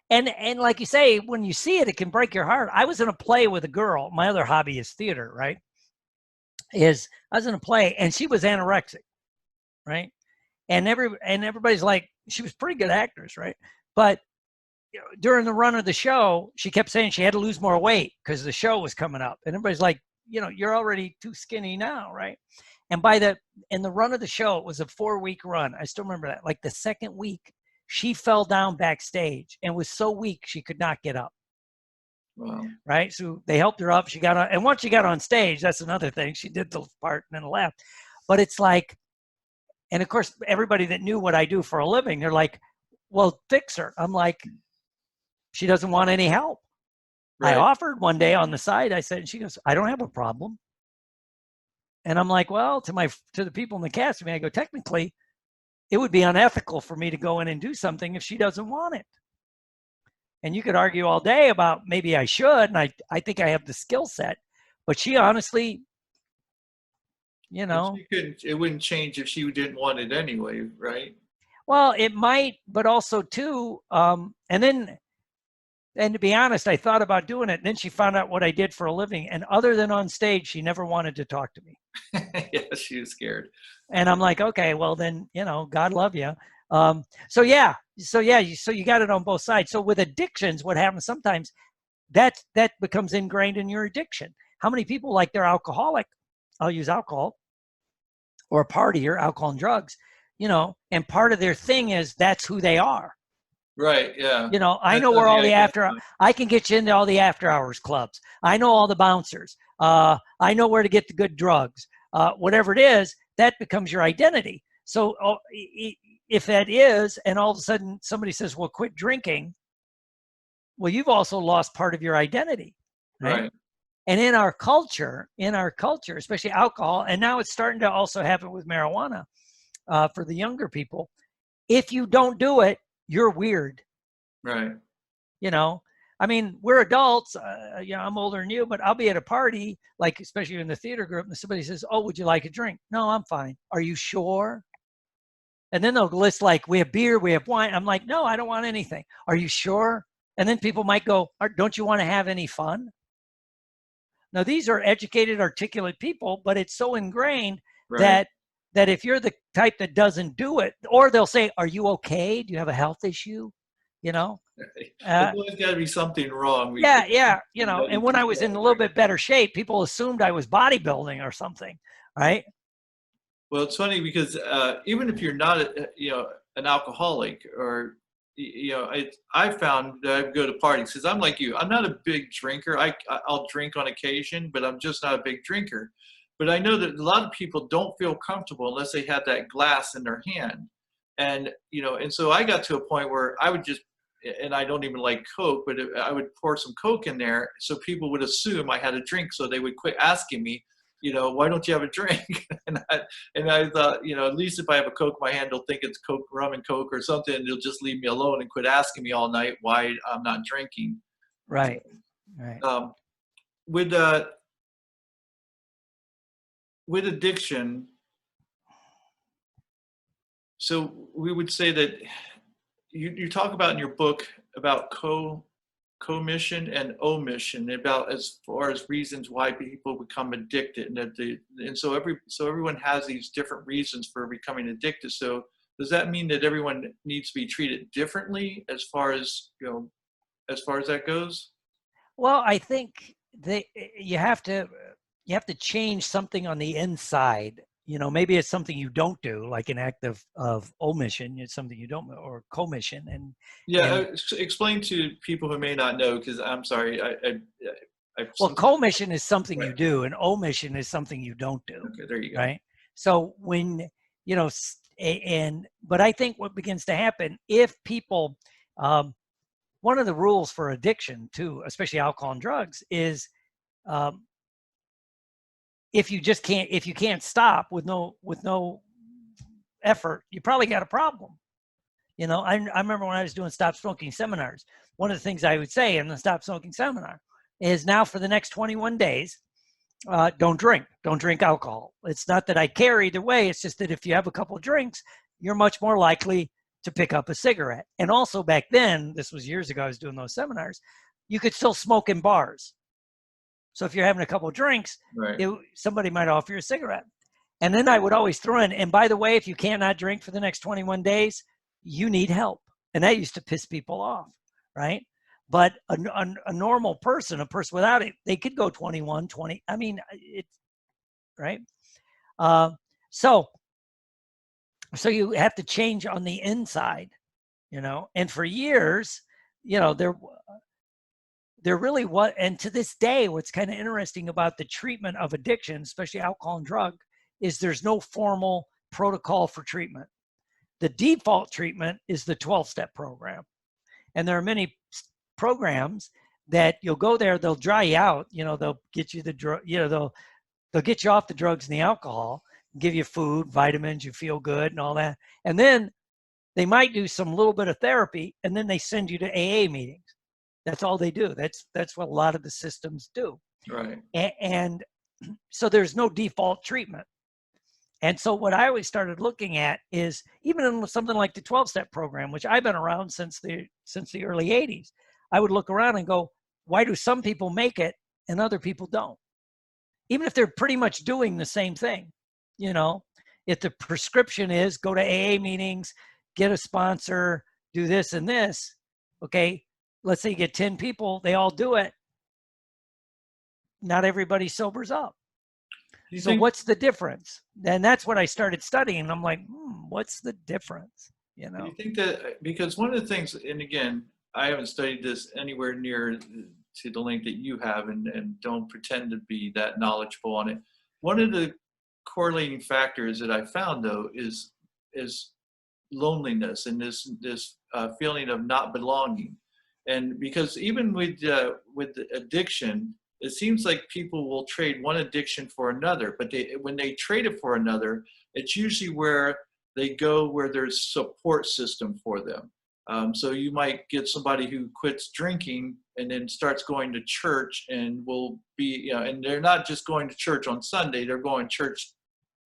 And like you say, when you see it, it can break your heart. I was in a play with a girl. My other hobby is theater, right? I was in a play, and she was anorexic, right? And everybody's like, she was a pretty good actress, right? But during the run of the show, she kept saying she had to lose more weight because the show was coming up. And everybody's like, you're already too skinny now, right? And in the run of the show, it was a 4-week run. I still remember that. Like the second week, she fell down backstage and was so weak she could not get up. Wow. Right? So they helped her up. She got on, and once she got on stage, that's another thing. She did the part and then left. But it's like, and of course, everybody that knew what I do for a living, they're like, well, fix her. I'm like, she doesn't want any help. Right. I offered one day on the side. I said, and she goes, I don't have a problem. And I'm like, well, to the people in the cast, I go, technically, it would be unethical for me to go in and do something if she doesn't want it. And you could argue all day about maybe I should, and I think I have the skill set, but she honestly, it wouldn't change if she didn't want it anyway, right? Well, it might, but also too, and to be honest, I thought about doing it. And then she found out what I did for a living. And other than on stage, she never wanted to talk to me. Yeah, she was scared. And I'm like, okay, well then, God love you. So you got it on both sides. So with addictions, what happens sometimes, that becomes ingrained in your addiction. How many people, like they're alcoholic, I'll use alcohol, or a partier, alcohol and drugs, you know, and part of their thing is that's who they are. Right. Yeah. You know, I That's know how where they all the identify. I can get you into all the after hours clubs. I know all the bouncers. I know where to get the good drugs. Whatever it is, that becomes your identity. So if that is, and all of a sudden somebody says, well, quit drinking. Well, you've also lost part of your identity, right? Right. And in our culture, especially alcohol, and now it's starting to also happen with marijuana for the younger people. If you don't do it, you're weird. Right. You know, I mean, we're adults. You know, I'm older than you, but I'll be at a party, like especially in the theater group, and somebody says, "Oh, would you like a drink?" No, I'm fine. Are you sure? And then they'll list like, "We have beer, we have wine." I'm like, "No, I don't want anything." Are you sure? And then people might go, "Don't you want to have any fun?" Now, these are educated, articulate people, but it's so ingrained Right. that if you're the type that doesn't do it, or they'll say, "Are you okay? Do you have a health issue?" You know. There's Uh, always got to be something wrong because yeah, you know. you And when I keep was in going. a little bit better shape, people assumed I was bodybuilding or something, right? Well, it's funny because even if you're not, an alcoholic or, I found that I go to parties because I'm like you. I'm not a big drinker. I'll drink on occasion, but I'm just not a big drinker. But I know that a lot of people don't feel comfortable unless they have that glass in their hand, and so I got to a point where I would just, and I don't even like Coke, but I would pour some Coke in there so people would assume I had a drink, so they would quit asking me, why don't you have a drink? and I, and I thought, at least if I have a Coke in my hand, they'll think it's Coke, rum and Coke or something. And they'll just leave me alone and quit asking me all night why I'm not drinking. Right, right. Um, with addiction, so we would say that you talk about in your book about commission and omission, about as far as reasons why people become addicted, and so everyone has these different reasons for becoming addicted. So does that mean that everyone needs to be treated differently as far as that goes? Well, I think you have to change something on the inside. You know, maybe it's something you don't do, like an act of omission. It's something you don't, or commission, Yeah, and explain to people who may not know, because I'm sorry, I well, sometimes. commission is something Right. you do, and omission is something you don't do, Okay, there you go. right? So when you know, but I think what begins to happen if people, um, one of the rules for addiction too, especially alcohol and drugs, is um, if you can't stop with no effort, you probably got a problem. You know, I remember when I was doing stop smoking seminars, one of the things I would say in the stop smoking seminar is, now for the next 21 days, don't drink alcohol. It's not that I care either way. It's just that if you have a couple of drinks, you're much more likely to pick up a cigarette. And also back then, this was years ago, I was doing those seminars, you could still smoke in bars. So if you're having a couple of drinks, Right. somebody might offer you a cigarette. And then I would always throw in, and by the way, if you cannot drink for the next 21 days, you need help. And that used to piss people off, right? But a normal person, a person without it, they could go 21, 20. I mean, it's right. Uh, so, so you have to change on the inside, you know. And for years, you know, there really was, and to this day, what's kind of interesting about the treatment of addiction, especially alcohol and drug, is there's no formal protocol for treatment. The default treatment is the 12-step program. And there are many programs that you'll go there, they'll dry you out, you know, they'll get you the drug, you know, they'll get you off the drugs and the alcohol, give you food, vitamins, you feel good and all that. And then they might do some little bit of therapy, and then they send you to AA meetings. That's all they do. That's what a lot of the systems do. Right. And so there's no default treatment. And so what I always started looking at is, even in something like the 12-step program, which I've been around since the early 80s, I would look around and go, why do some people make it and other people don't? Even if they're pretty much doing the same thing, you know, if the prescription is go to AA meetings, get a sponsor, do this and this, okay, let's say you get 10 people, they all do it. Not everybody sobers up. Do you So think? what's the difference? And that's what I started studying. I'm like, what's the difference? You Do you know? think that because one of the things, and again, I haven't studied this anywhere near to the length that you have, and don't pretend to be that knowledgeable on it. One of the correlating factors that I found though is loneliness and this feeling of not belonging. And because even with the addiction, it seems like people will trade one addiction for another, but when they trade it for another, it's usually where they go where there's support system for them. So you might get somebody who quits drinking and then starts going to church and will be, and they're not just going to church on Sunday, they're going to church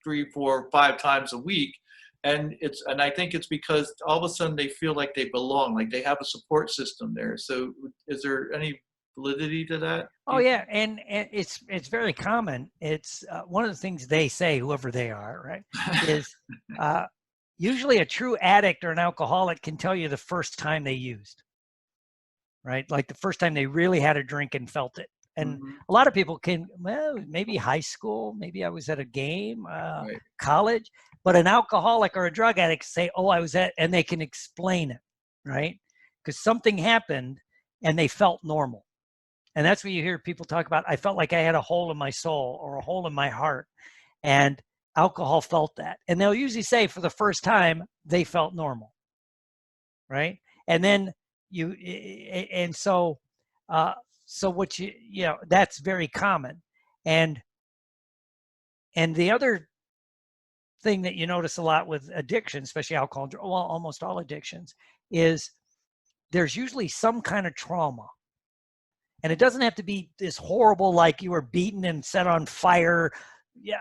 3, 4, 5 times a week. And I think it's because all of a sudden they feel like they belong, like they have a support system there. So is there any validity to that? Oh yeah, and it's very common. It's one of the things they say, whoever they are, right, is uh, usually a true addict or an alcoholic can tell you the first time they used, right? Like the first time they really had a drink and felt it. And Hmm. a lot of people can, well, maybe high school, maybe I was at a game, Right, college, but an alcoholic or a drug addict say, oh, I was at, and they can explain it, right? Because something happened and they felt normal. And that's what you hear people talk about. I felt like I had a hole in my soul or a hole in my heart. And alcohol felt that. And they'll usually say for the first time, they felt normal, right? And then and so, so what that's very common. And, and the other thing that you notice a lot with addiction, especially alcohol, well, almost all addictions, is there's usually some kind of trauma. And it doesn't have to be this horrible, like you were beaten and set on fire. Yeah,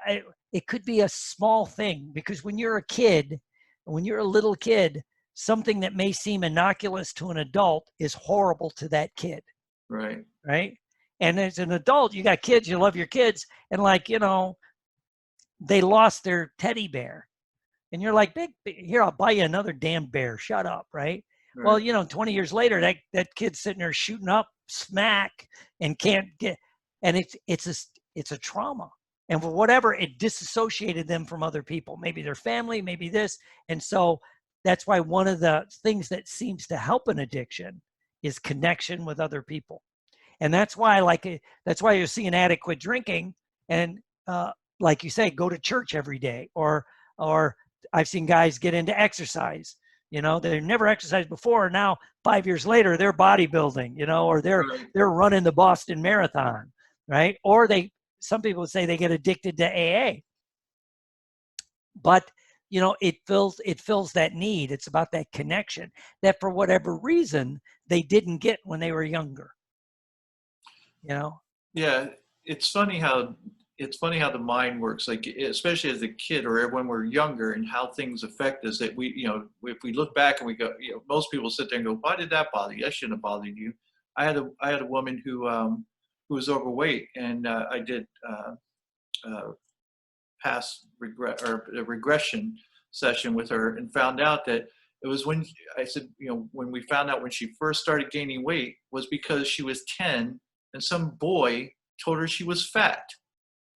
it could be a small thing, because when you're a kid, when you're a little kid, something that may seem innocuous to an adult is horrible to that kid, right, right? And as an adult, you got kids, you love your kids, and like, they lost their teddy bear. And you're like, big, here, I'll buy you another damn bear. Shut up, right? Well, right. 20 years later, that kid's sitting there shooting up smack and can't get, and it's a trauma. And for whatever, it disassociated them from other people, maybe their family, maybe this. And so that's why one of the things that seems to help an addiction is connection with other people. And that's why, that's why you see an addict quit drinking and, like you say, go to church every day, or I've seen guys get into exercise. They never exercised before. Now, 5 years later, they're bodybuilding, or they're Right. running the Boston Marathon, right? Or some people would say they get addicted to AA. But it fills that need. It's about that connection that for whatever reason they didn't get when they were younger. Yeah, it's funny how the mind works, like especially as a kid or when we're younger, and how things affect us. That if we look back and we go, most people sit there and go, "Why did that bother you? That shouldn't have bothered you." I had a woman who was overweight, and I did uh, past regret or a regression session with her, and found out that it was when I said, when we found out when she first started gaining weight was because she was 10 and some boy told her she was fat,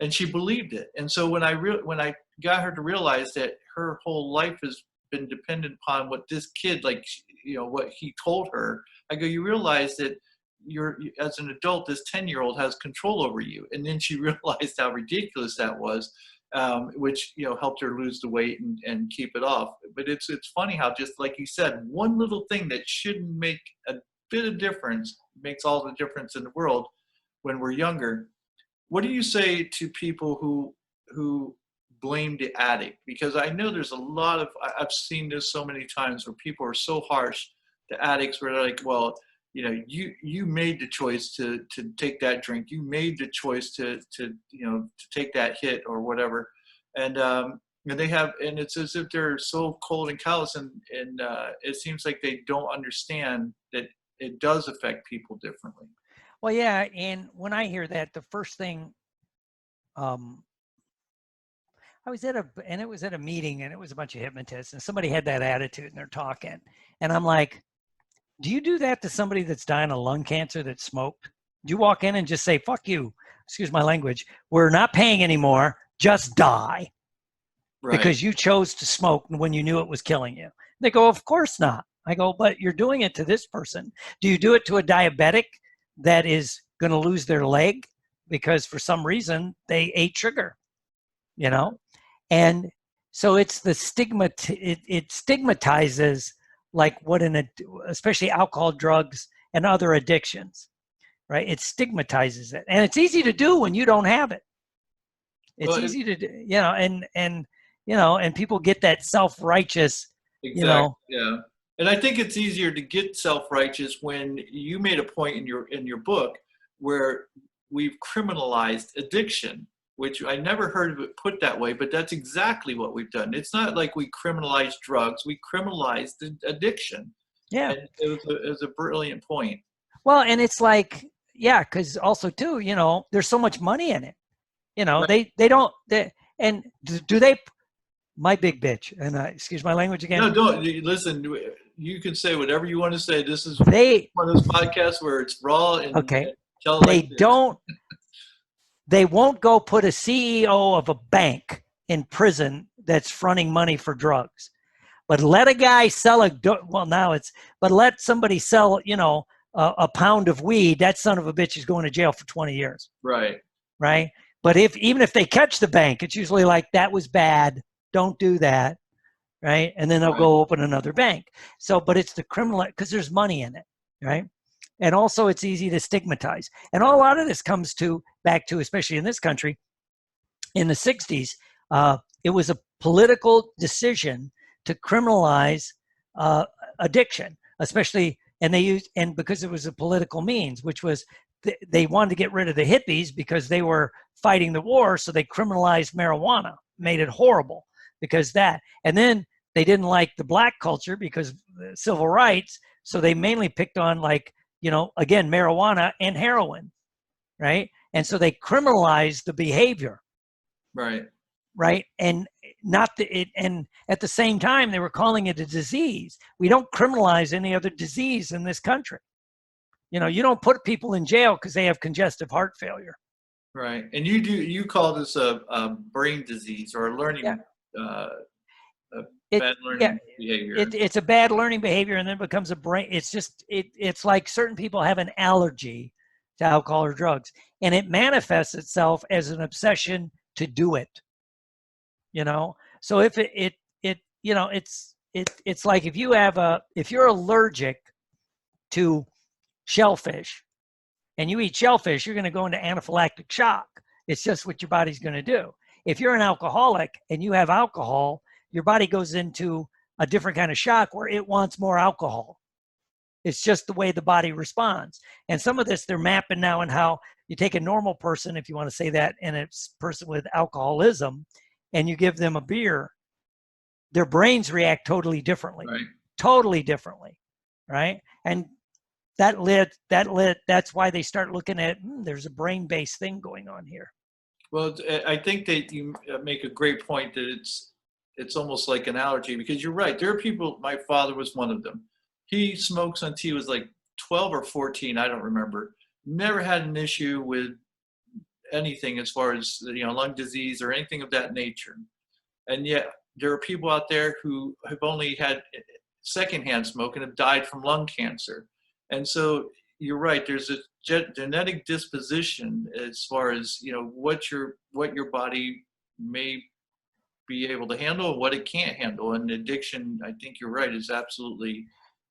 and she believed it. And so when I got her to realize that her whole life has been dependent upon what this kid, like, what he told her, I go, you realize that as an adult, this 10-year-old has control over you. And then she realized how ridiculous that was, which helped her lose the weight and keep it off. But it's funny how, just like you said, one little thing that shouldn't make a bit of difference makes all the difference in the world when we're younger. What do you say to people who blame the addict? Because I know there's a lot of, I've seen this so many times where people are so harsh to addicts, where they're like, well, you made the choice to take that drink, you made the choice to take that hit or whatever. And it's as if they're so cold and callous, and it seems like they don't understand that it does affect people differently. Well, yeah. And when I hear that, the first thing, I was it was at a meeting, and it was a bunch of hypnotists, and somebody had that attitude and they're talking. And I'm like, do you do that to somebody that's dying of lung cancer that smoked? Do you walk in and just say, fuck you, excuse my language, we're not paying anymore, just die Right. because you chose to smoke when you knew it was killing you. They go, of course not. I go, but you're doing it to this person. Do you do it to a diabetic that is going to lose their leg because for some reason they ate sugar, you know? And so it's the stigma, it stigmatizes like what especially alcohol, drugs, and other addictions, right? It stigmatizes it. And it's easy to do when you don't have it. It's easy to do, you know, and you know, and people get that self-righteous, Exactly. you know. Yeah. And I think it's easier to get self-righteous when you made a point in your book where we've criminalized addiction, which I never heard of it put that way, but that's exactly what we've done. It's not like we criminalized drugs, we criminalized addiction. Yeah. And it was a brilliant point. Well, and it's like, yeah, because also too, you know, there's so much money in it. You know, Right. and do they, my big bitch, and excuse my language again. No, don't listen. You can say whatever you want to say. This is one of those podcasts where it's raw and okay. tell They like don't. They won't go put a CEO of a bank in prison that's fronting money for drugs, but let a guy sell but let somebody sell, you know, a pound of weed. That son of a bitch is going to jail for 20 years. Right. Right. But even if they catch the bank, it's usually like, that was bad. Don't do that. Right. And then they'll go open another bank. So, but it's the criminal, because there's money in it. Right. And also it's easy to stigmatize. And a lot of this comes back to, especially in this country, in the 60s, it was a political decision to criminalize addiction, especially, and because it was a political means, which was they wanted to get rid of the hippies because they were fighting the war, so they criminalized marijuana, made it horrible because that. And then they didn't like the black culture because civil rights, so they mainly picked on, like, you know, again, marijuana and heroin, right? And so they criminalized the behavior. Right. Right. And and at the same time, they were calling it a disease. We don't criminalize any other disease in this country. You know, you don't put people in jail because they have congestive heart failure. Right. And you call this a brain disease or a learning, bad learning behavior. It's a bad learning behavior, and then it becomes a brain. It's like certain people have an allergy to alcohol or drugs, and it manifests itself as an obsession to do it. You know, so if you know, it's like if you're allergic to shellfish and you eat shellfish, you're going to go into anaphylactic shock. It's just what your body's going to do. If you're an alcoholic and you have alcohol, your body goes into a different kind of shock where it wants more alcohol. It's just the way the body responds. And some of this they're mapping now in how you take a normal person, if you want to say that, and a person with alcoholism, and you give them a beer, their brains react totally differently. Right. Totally differently. Right. And that's why they start looking at, there's a brain-based thing going on here. Well, I think that you make a great point that it's almost like an allergy, because you're right. There are people, my father was one of them. He smoked until he was like 12 or 14, I don't remember. Never had an issue with anything as far as, you know, lung disease or anything of that nature. And yet there are people out there who have only had secondhand smoke and have died from lung cancer. And so you're right, there's a genetic disposition as far as, you know, what your body may be able to handle and what it can't handle. And addiction, I think you're right, is absolutely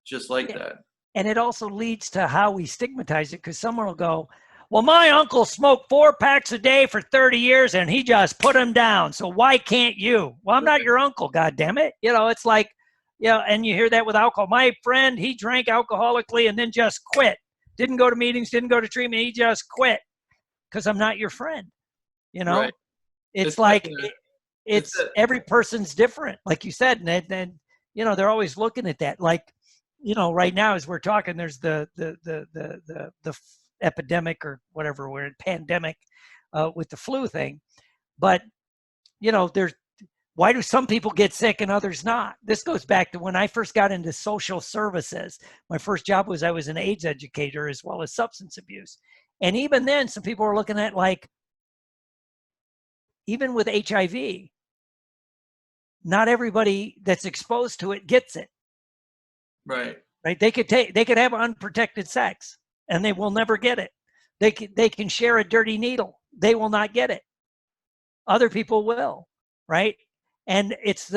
just like that. And it also leads to how we stigmatize it, because someone will go, well, my uncle smoked 4 packs a day for 30 years and he just put them down. So why can't you? Well, I'm not your uncle, God damn it. You know, it's like, yeah, and you hear that with alcohol. My friend, he drank alcoholically and then just quit. Didn't go to meetings, didn't go to treatment. He just quit because I'm not your friend. You know, Right. it's like, every person's different, like you said. And then, you know, they're always looking at that. Like, you know, right now as we're talking, there's the epidemic or whatever, we're in pandemic with the flu thing. But, you know, why do some people get sick and others not? This goes back to when I first got into social services. My first job I was an AIDS educator as well as substance abuse. And even then, some people were looking at like, even with HIV, not everybody that's exposed to it gets it. Right. Right? They could have unprotected sex and they will never get it. They can share a dirty needle. They will not get it. Other people will, right? And it's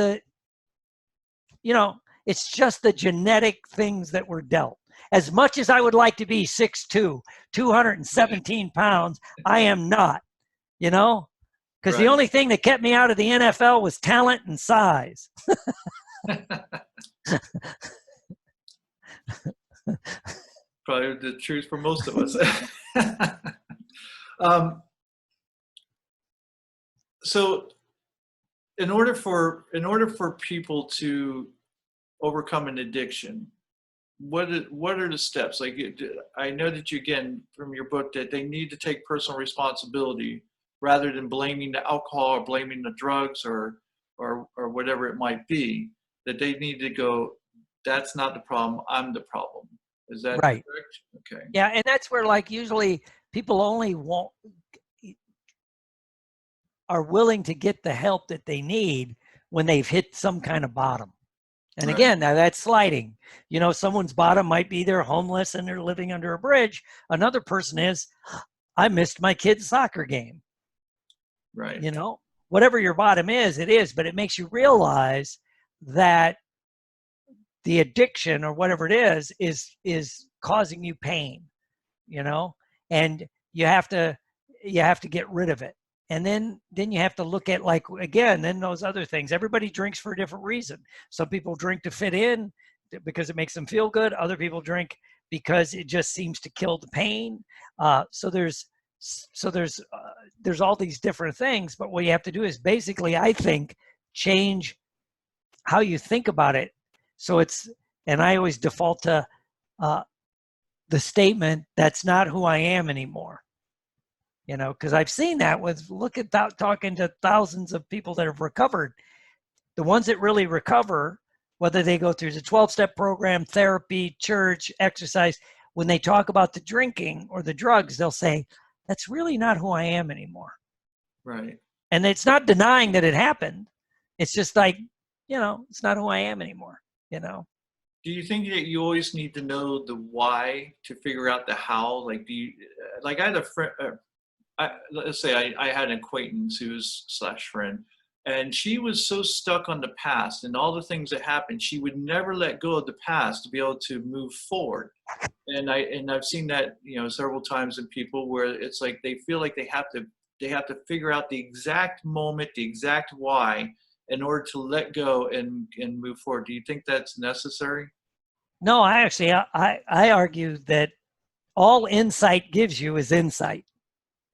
it's just the genetic things that were dealt. As much as I would like to be 6'2", 217 pounds, I am not, because the Right. only thing that kept me out of the NFL was talent and size. Probably the truth for most of us. um, so in order for people to overcome an addiction, what are the steps? Like, I know that you, again, from your book, that they need to take personal responsibility rather than blaming the alcohol or blaming the drugs or whatever it might be, that they need to go, that's not the problem, I'm the problem. Is that Right. correct? Okay. Yeah, and that's where, like, usually people only are willing to get the help that they need when they've hit some kind of bottom. And again, now that's sliding. Someone's bottom might be they're homeless and they're living under a bridge. Another person is, I missed my kid's soccer game. Right. Whatever your bottom is, it is, but it makes you realize that the addiction or whatever it is causing you pain, and you have to get rid of it. And then you have to look at, like, again, then those other things. Everybody drinks for a different reason. Some people drink to fit in because it makes them feel good. Other people drink because it just seems to kill the pain. So there's all these different things. But what you have to do is basically, I think, change how you think about it. So and I always default to the statement, that's not who I am anymore. Because I've seen that look at that, talking to thousands of people that have recovered. The ones that really recover, whether they go through the 12-step program, therapy, church, exercise, when they talk about the drinking or the drugs, they'll say, that's really not who I am anymore. Right. And it's not denying that it happened. It's just like, it's not who I am anymore, Do you think that you always need to know the why to figure out the how? Like, I had a friend, let's say I had an acquaintance who was / friend, and she was so stuck on the past and all the things that happened, she would never let go of the past to be able to move forward. And I've seen that, several times in people where it's like they feel like they have to figure out the exact moment, the exact why, in order to let go and move forward. Do you think that's necessary? No, I argue that all insight gives you is insight.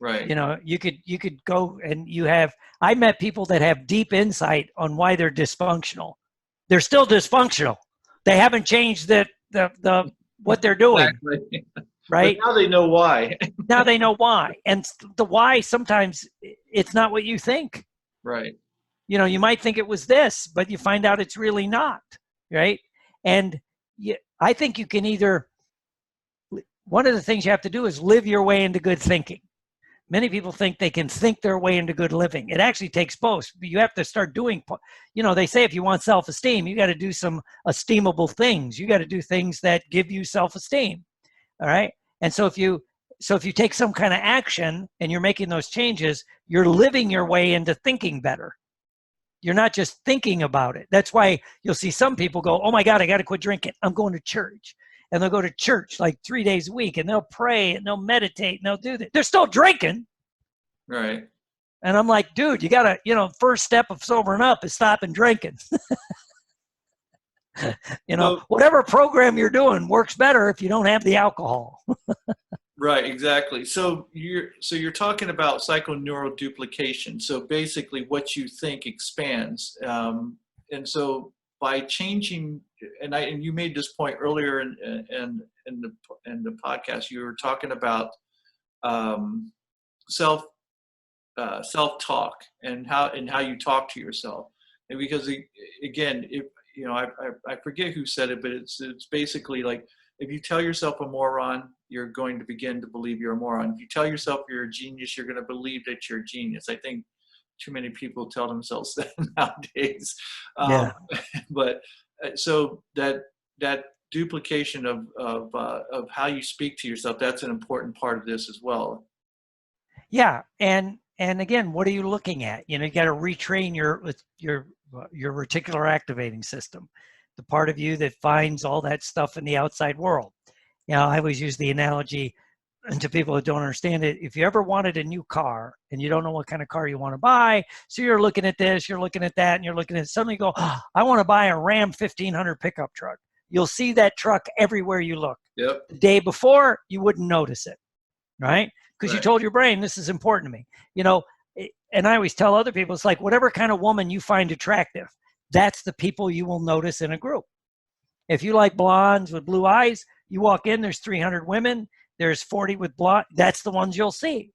Right. You could go and I met people that have deep insight on why they're dysfunctional. They're still dysfunctional. They haven't changed the what they're doing. Exactly. Right. But now they know why. Now they know why. And the why, sometimes it's not what you think. Right. You might think it was this, but you find out it's really not. Right. And I think you can one of the things you have to do is live your way into good thinking. Many people think they can think their way into good living. It actually takes both. You have to start doing, they say if you want self-esteem, you got to do some esteemable things. You got to do things that give you self-esteem. All right. And so if you take some kind of action and you're making those changes, you're living your way into thinking better. You're not just thinking about it. That's why you'll see some people go, oh my God, I got to quit drinking. I'm going to church. And they'll go to church like 3 days a week and they'll pray and they'll meditate and they'll do that. They're still drinking. Right. And I'm like, dude, you got to, first step of sobering up is stopping drinking. Whatever program you're doing works better if you don't have the alcohol. Right, exactly. So you're talking about psychoneuroduplication. So basically what you think expands. And so by changing, and you made this point earlier in the podcast, you were talking about self-talk and how you talk to yourself. And because again, if I forget who said it, but it's basically like, if you tell yourself a moron, you're going to begin to believe you're a moron. If you tell yourself you're a genius, you're going to believe that you're a genius. I think too many people tell themselves that nowadays. Yeah. But so that duplication of how you speak to yourself, that's an important part of this as well. Yeah, and again, what are you looking at? You know, you got to retrain your reticular activating system, the part of you that finds all that stuff in the outside world. You know, I always use the analogy, and to people that don't understand it, if you ever wanted a new car and you don't know what kind of car you want to buy, so you're looking at this, you're looking at that, and you're looking at suddenly you go, oh, I want to buy a Ram 1500 pickup truck. You'll see that truck everywhere you look. Yep. The day before, you wouldn't notice it, right? Because Right. you told your brain, this is important to me. You know, and I always tell other people, it's like whatever kind of woman you find attractive, that's the people you will notice in a group. If you like blondes with blue eyes, you walk in, there's 300 women, there's 40 with blonde, that's the ones you'll see,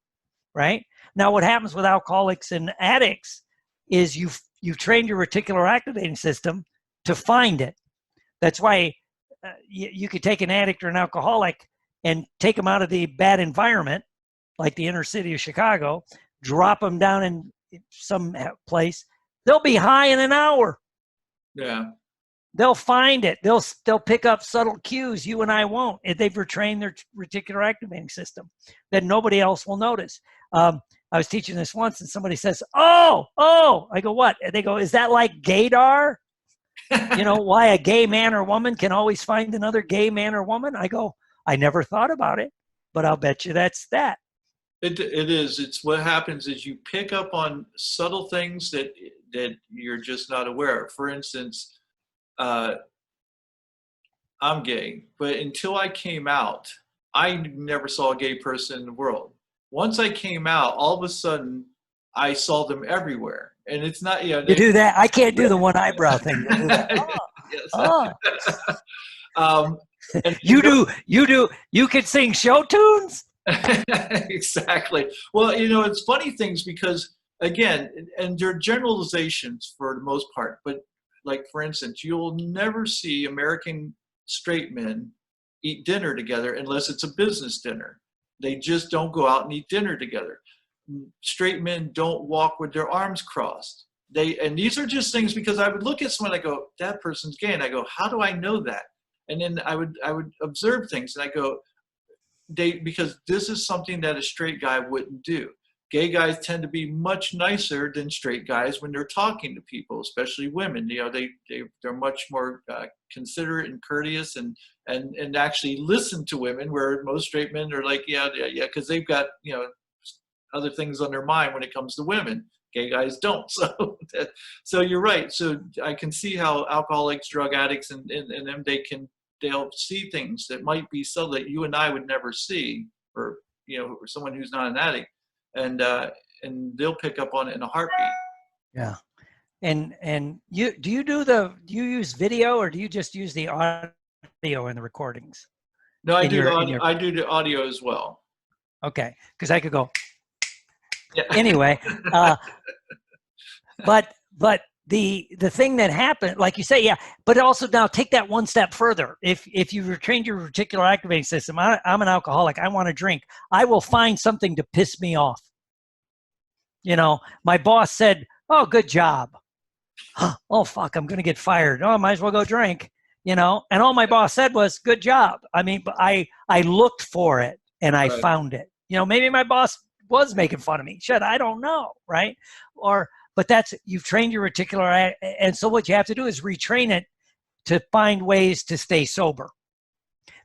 right? Now, what happens with alcoholics and addicts is you've trained your reticular activating system to find it. That's why you could take an addict or an alcoholic and take them out of the bad environment, like the inner city of Chicago, drop them down in some place, they'll be high in an hour. Yeah. They'll find it. They'll pick up subtle cues you and I won't. If they've retrained their reticular activating system that nobody else will notice. I was teaching this once and somebody says, oh, I go, what? And they go, is that like gaydar? You know, why a gay man or woman can always find another gay man or woman? I go, I never thought about it, but I'll bet you that's that. It is. It's what happens is you pick up on subtle things that you're just not aware of. For instance, I'm gay, but until I came out, I never saw a gay person in the world. Once I came out, all of a sudden, I saw them everywhere. And it's not, you know, You do that. I can't do the one eyebrow thing. You do that. Yes. Oh. And You could sing show tunes? exactly. Well, you know, it's funny things because, again, and they're generalizations for the most part, but like, for instance, you'll never see American straight men eat dinner together unless it's a business dinner. They just don't go out and eat dinner together. Straight men don't walk with their arms crossed. And these are just things because I would look at someone, I go, that person's gay. And I go, how do I know that? And then I would observe things and I go, because this is something that a straight guy wouldn't do. Gay guys tend to be much nicer than straight guys when they're talking to people, especially women. You know, they're much more considerate and courteous and actually listen to women, where most straight men are like, yeah, because they've got, you know, other things on their mind when it comes to women. Gay guys don't. So you're right. So I can see how alcoholics, drug addicts, and them, they'll see things that might be subtle that you and I would never see, or, you know, or someone who's not an addict, and they'll pick up on it in a heartbeat. Yeah. And do you use video, or do you just use the audio in the recordings? No, I do the audio as well. Okay. Because I could go, yeah. Anyway, but the thing that happened, like you say, yeah, but also now take that one step further. If you retrained your reticular activating system, I'm an alcoholic, I want to drink, I will find something to piss me off. You know, my boss said, oh, good job. Oh, fuck, I'm going to get fired. Oh, I might as well go drink, you know, and all my boss said was, good job. I mean, but I looked for it and I found it. You know, maybe my boss was making fun of me. Shit, I don't know, right? But you've trained your reticular, and so what you have to do is retrain it to find ways to stay sober.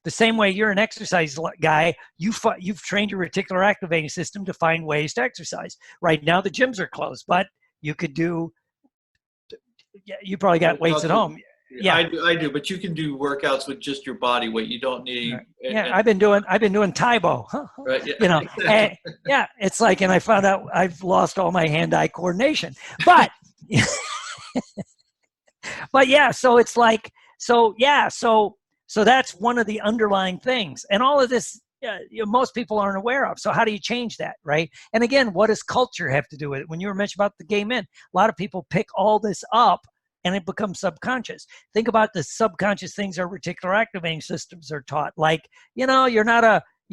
The same way you're an exercise guy, you've trained your reticular activating system to find ways to exercise. Right now, the gyms are closed, but you could do. You probably got weights at home. Yeah, I do. But you can do workouts with just your body weight. You don't need. Yeah, I've been doing Taibo. Right, yeah. You know, and, yeah, it's like, and I found out I've lost all my hand-eye coordination. But, but yeah, so it's like, so that's one of the underlying things, and all of this, most people aren't aware of. So how do you change that, right? And again, what does culture have to do with it? When you were mentioning about the gay men, a lot of people pick all this up and it becomes subconscious. Think about the subconscious things our reticular activating systems are taught. Like, you know, you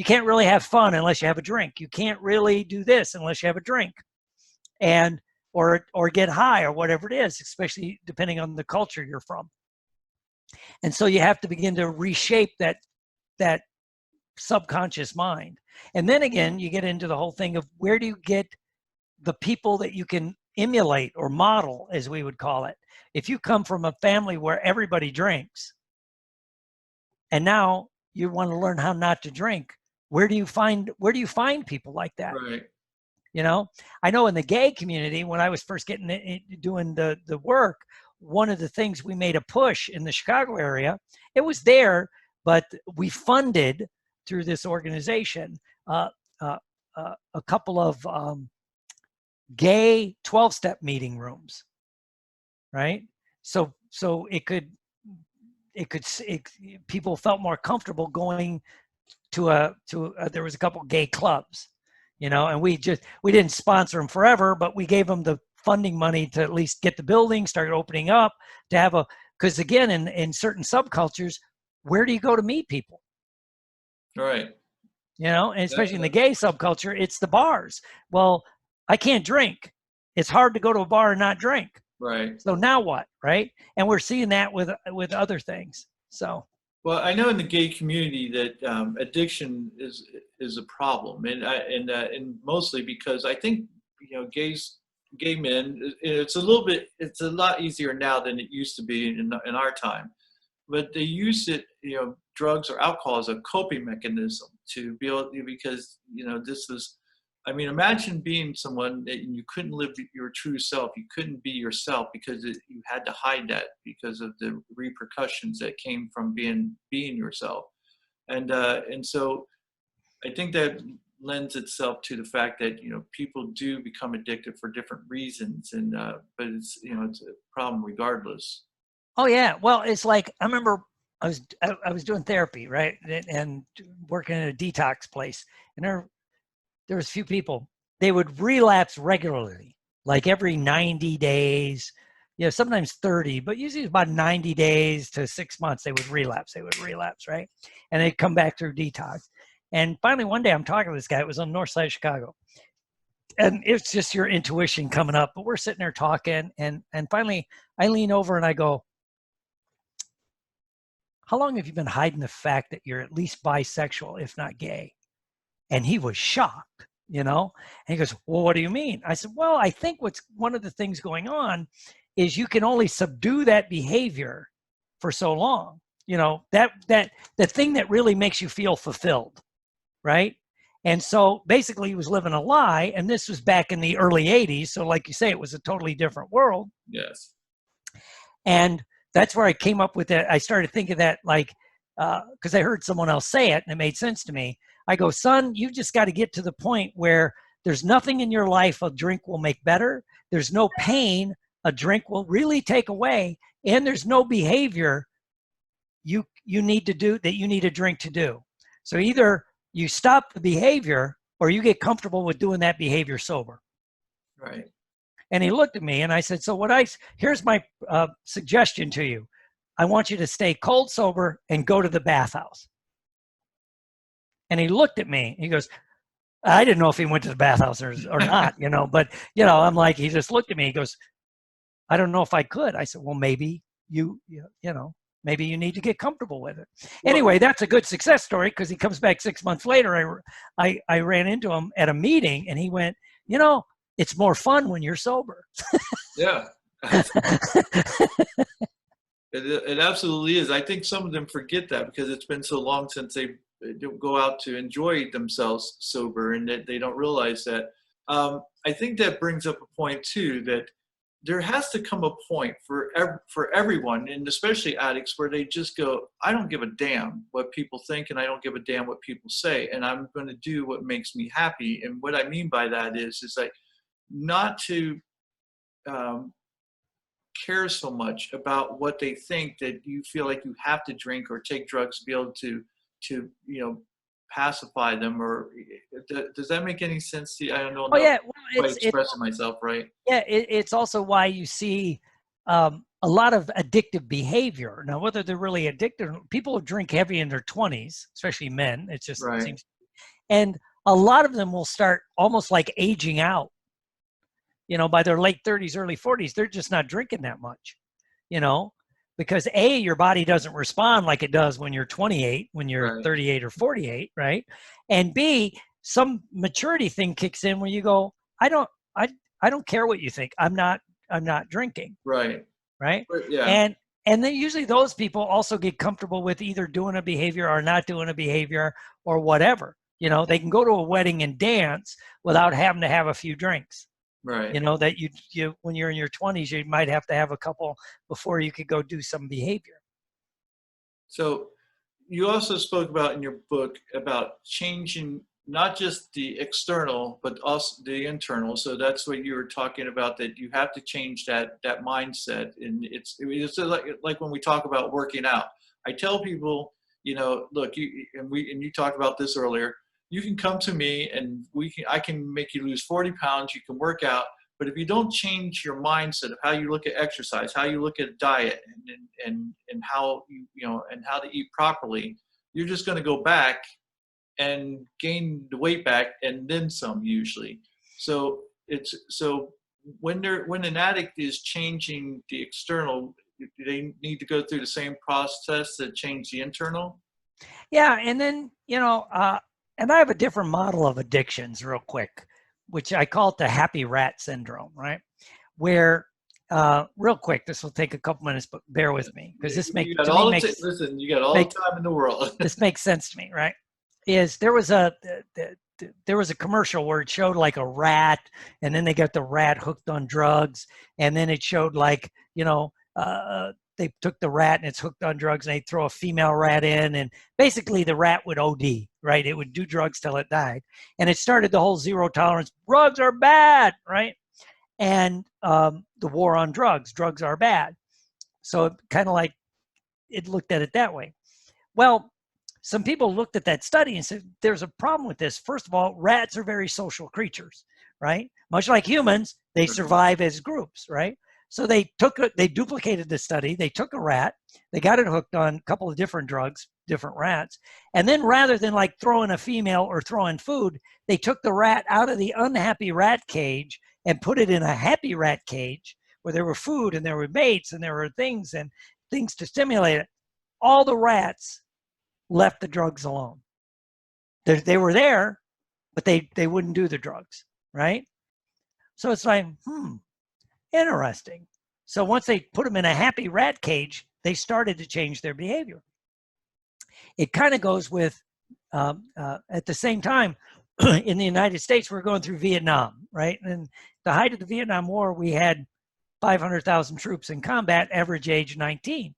can't really have fun unless you have a drink. You can't really do this unless you have a drink. And or get high or whatever it is, especially depending on the culture you're from. And so you have to begin to reshape that subconscious mind. And then again, you get into the whole thing of where do you get the people that you can emulate or model, as we would call it. If you come from a family where everybody drinks, and now you want to learn how not to drink, where do you find people like that? Right. You know, I know in the gay community, when I was first doing the work, one of the things we made a push in the Chicago area, it was there, but we funded through this organization a couple of gay 12-step meeting rooms, right? So people felt more comfortable going to there was a couple gay clubs, you know, and we didn't sponsor them forever, but we gave them the funding money to at least get the building started opening up, to have because again, in certain subcultures, where do you go to meet people? Right. You know, and especially in the gay subculture, it's the bars. Well, I can't drink. It's hard to go to a bar and not drink. Right. So now what, right? And we're seeing that with other things. So. Well, I know in the gay community that addiction is a problem, and mostly because I think, you know, gay men, it's a lot easier now than it used to be in our time, but they use it, you know, drugs or alcohol as a coping mechanism to be able, because, you know, I mean, imagine being someone that you couldn't live your true self. You couldn't be yourself because you had to hide that because of the repercussions that came from being yourself. And so I think that lends itself to the fact that, you know, people do become addicted for different reasons. And, but it's, you know, it's a problem regardless. Oh yeah. Well, it's like, I remember I was doing therapy, right? And working in a detox place, and there was a few people, they would relapse regularly, like every 90 days, you know, sometimes 30, but usually about 90 days to 6 months, they would relapse, right? And they'd come back through detox. And finally, one day I'm talking to this guy, it was on the north side of Chicago. And it's just your intuition coming up, but we're sitting there talking. And finally I lean over and I go, how long have you been hiding the fact that you're at least bisexual, if not gay? And he was shocked, you know, and he goes, well, what do you mean? I said, well, I think what's one of the things going on is you can only subdue that behavior for so long, you know, that the thing that really makes you feel fulfilled, right? And so basically he was living a lie, and this was back in the early 80s. So like you say, it was a totally different world. Yes. And that's where I came up with it. I started thinking that, like, because I heard someone else say it and it made sense to me. I go, son, you just got to get to the point where there's nothing in your life a drink will make better. There's no pain a drink will really take away. And there's no behavior you need to do that you need a drink to do. So either you stop the behavior or you get comfortable with doing that behavior sober. Right. And he looked at me and I said, so here's my suggestion to you. I want you to stay cold sober and go to the bathhouse. And he looked at me. He goes, I didn't know if he went to the bathhouse or not, you know, but, you know, I'm like, he just looked at me. He goes, I don't know if I could. I said, well, maybe you know, maybe you need to get comfortable with it. Well, anyway, that's a good success story, because he comes back 6 months later. I ran into him at a meeting and he went, you know, it's more fun when you're sober. Yeah. It absolutely is. I think some of them forget that because it's been so long since they go out to enjoy themselves sober, and that they don't realize that. I think that brings up a point too, that there has to come a point for everyone, and especially addicts, where they just go, I don't give a damn what people think, and I don't give a damn what people say, and I'm going to do what makes me happy. And what I mean by that is like not to care so much about what they think, that you feel like you have to drink or take drugs to be able to you know, pacify them. Or does that make any sense to you? I don't know. Oh yeah, well, it's expressing myself right. Yeah, it's also why you see a lot of addictive behavior. Now, whether they're really addicted, people who drink heavy in their 20s, especially men, it just right. seems, and a lot of them will start almost like aging out. by their late 30s, early 40s, they're just not drinking that much, because A, your body doesn't respond like it does when you're 28, when you're Right. 38 or 48, right? And B, some maturity thing kicks in where you go, I don't care what you think. I'm not drinking, Right. right? Yeah. And then usually those people also get comfortable with either doing a behavior or not doing a behavior or whatever. They can go to a wedding and dance without having to have a few drinks. Right. That you when you're in your 20s, you might have to have a couple before you could go do some behavior. So you also spoke about in your book about changing not just the external, but also the internal. So that's what you were talking about, that you have to change that mindset. And it's like when we talk about working out, I tell people, look, you talked about this earlier. You can come to me and I can make you lose 40 pounds. You can work out. But if you don't change your mindset of how you look at exercise, how you look at diet, and how and how to eat properly, you're just going to go back and gain the weight back and then some usually. So when an addict is changing the external, they need to go through the same process to change the internal. Yeah, and then and I have a different model of addictions, real quick, which I call it the happy rat syndrome, right? Where, real quick, this will take a couple minutes, but bear with me because this makes you got all the time in the world. This makes sense to me, right? There was a commercial where it showed like a rat, and then they got the rat hooked on drugs, and then it showed like they took the rat and it's hooked on drugs, and they throw a female rat in, and basically the rat would OD, right? It would do drugs till it died. And it started the whole zero tolerance, drugs are bad, right? And the war on drugs are bad. So kind of like it looked at it that way. Well, some people looked at that study and said, there's a problem with this. First of all, rats are very social creatures, right? Much like humans, they survive as groups, right? So they duplicated the study. They took a rat, they got it hooked on a couple of different drugs, different rats. And then rather than like throwing a female or throwing food, they took the rat out of the unhappy rat cage and put it in a happy rat cage where there were food and there were baits and there were things to stimulate it. All the rats left the drugs alone. They were there, but they wouldn't do the drugs, right? So it's like, interesting. So once they put them in a happy rat cage, they started to change their behavior. It kind of goes with, at the same time, in the United States, we're going through Vietnam, right? And the height of the Vietnam War, we had 500,000 troops in combat, average age 19.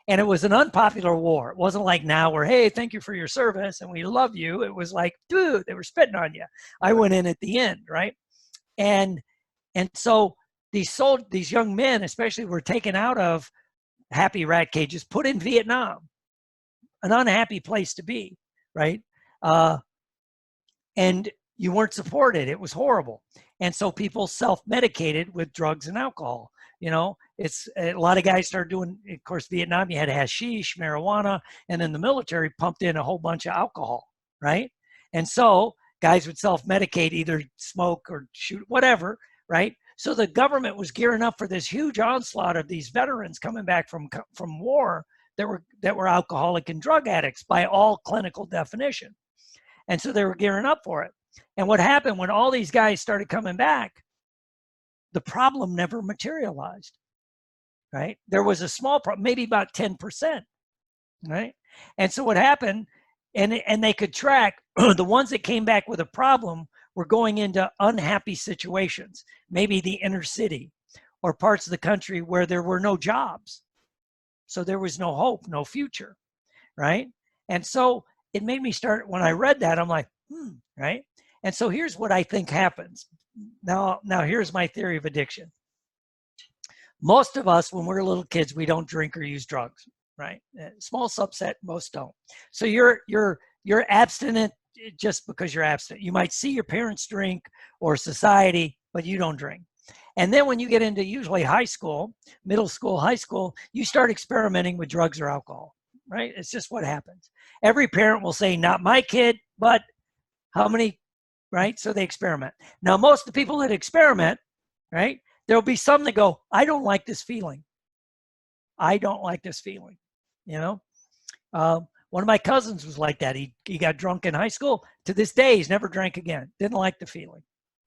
And it was an unpopular war. It wasn't like now where, hey, thank you for your service and we love you. It was like, dude, they were spitting on you. I went in at the end, right? And so these young men, especially, were taken out of happy rat cages, put in Vietnam, an unhappy place to be, right? And you weren't supported. It was horrible. And so people self-medicated with drugs and alcohol. It's a lot of guys started doing, of course, Vietnam, you had hashish, marijuana, and then the military pumped in a whole bunch of alcohol, right? And so guys would self-medicate, either smoke or shoot, whatever, right? So the government was gearing up for this huge onslaught of these veterans coming back from war that were alcoholic and drug addicts by all clinical definition. And so they were gearing up for it. And what happened when all these guys started coming back, the problem never materialized, right? There was a small problem, maybe about 10%, right? And so what happened, and they could track the ones that came back with a problem were going into unhappy situations, maybe the inner city or parts of the country where there were no jobs. So there was no hope, no future, right? And so it made me start, when I read that, I'm like, right? And so here's what I think happens. Now here's my theory of addiction. Most of us, when we're little kids, we don't drink or use drugs, right? Small subset, most don't. So you're abstinent just because you're abstinent. You might see your parents drink or society, but you don't drink. And then when you get into usually high school, middle school, high school, you start experimenting with drugs or alcohol, right? It's just what happens. Every parent will say, not my kid, but how many, right? So they experiment. Now, most of the people that experiment right? There'll be some that go, I don't like this feeling. I don't like this feeling, you know? One of my cousins was like that. He got drunk in high school. To this day, he's never drank again. Didn't like the feeling.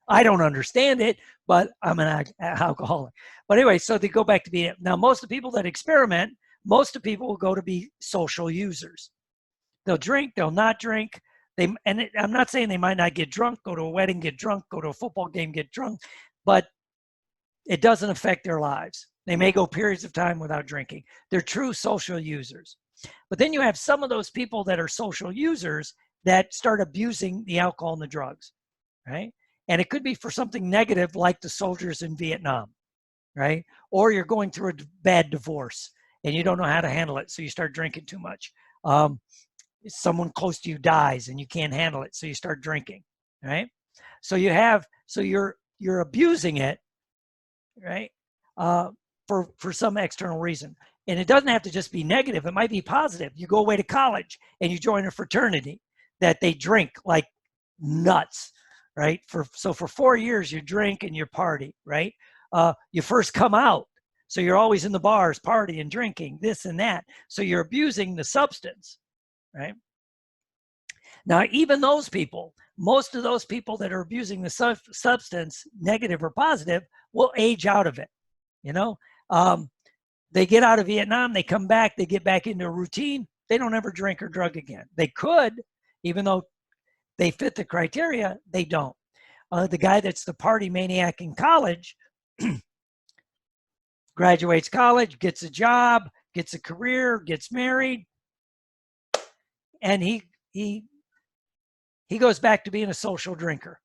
I don't understand it, but I'm an alcoholic. But anyway, so they go back to being, now most of the people that experiment, most of the people will go to be social users. They'll drink, they'll not drink. I'm not saying they might not get drunk, go to a wedding, get drunk, go to a football game, get drunk, but it doesn't affect their lives. They may go periods of time without drinking. They're true social users. But then you have some of those people that are social users that start abusing the alcohol and the drugs, right? And it could be for something negative like the soldiers in Vietnam, right? Or you're going through a bad divorce and you don't know how to handle it, so you start drinking too much. Someone close to you dies and you can't handle it, so you start drinking, right? So you're abusing it, right? For some external reason. And it doesn't have to just be negative. It might be positive. You go away to college and you join a fraternity that they drink like nuts, right? So for 4 years you drink and you party, right? You first come out, so you're always in the bars, partying, drinking, this and that. So you're abusing the substance, right? Now, even those people, most of those people that are abusing the substance, negative or positive, will age out of it. You know, they get out of Vietnam, they come back, they get back into a routine. They don't ever drink or drug again. They could, even though they fit the criteria, they don't. The guy that's the party maniac in college graduates college, gets a job, gets a career, gets married, and he goes back to being a social drinker,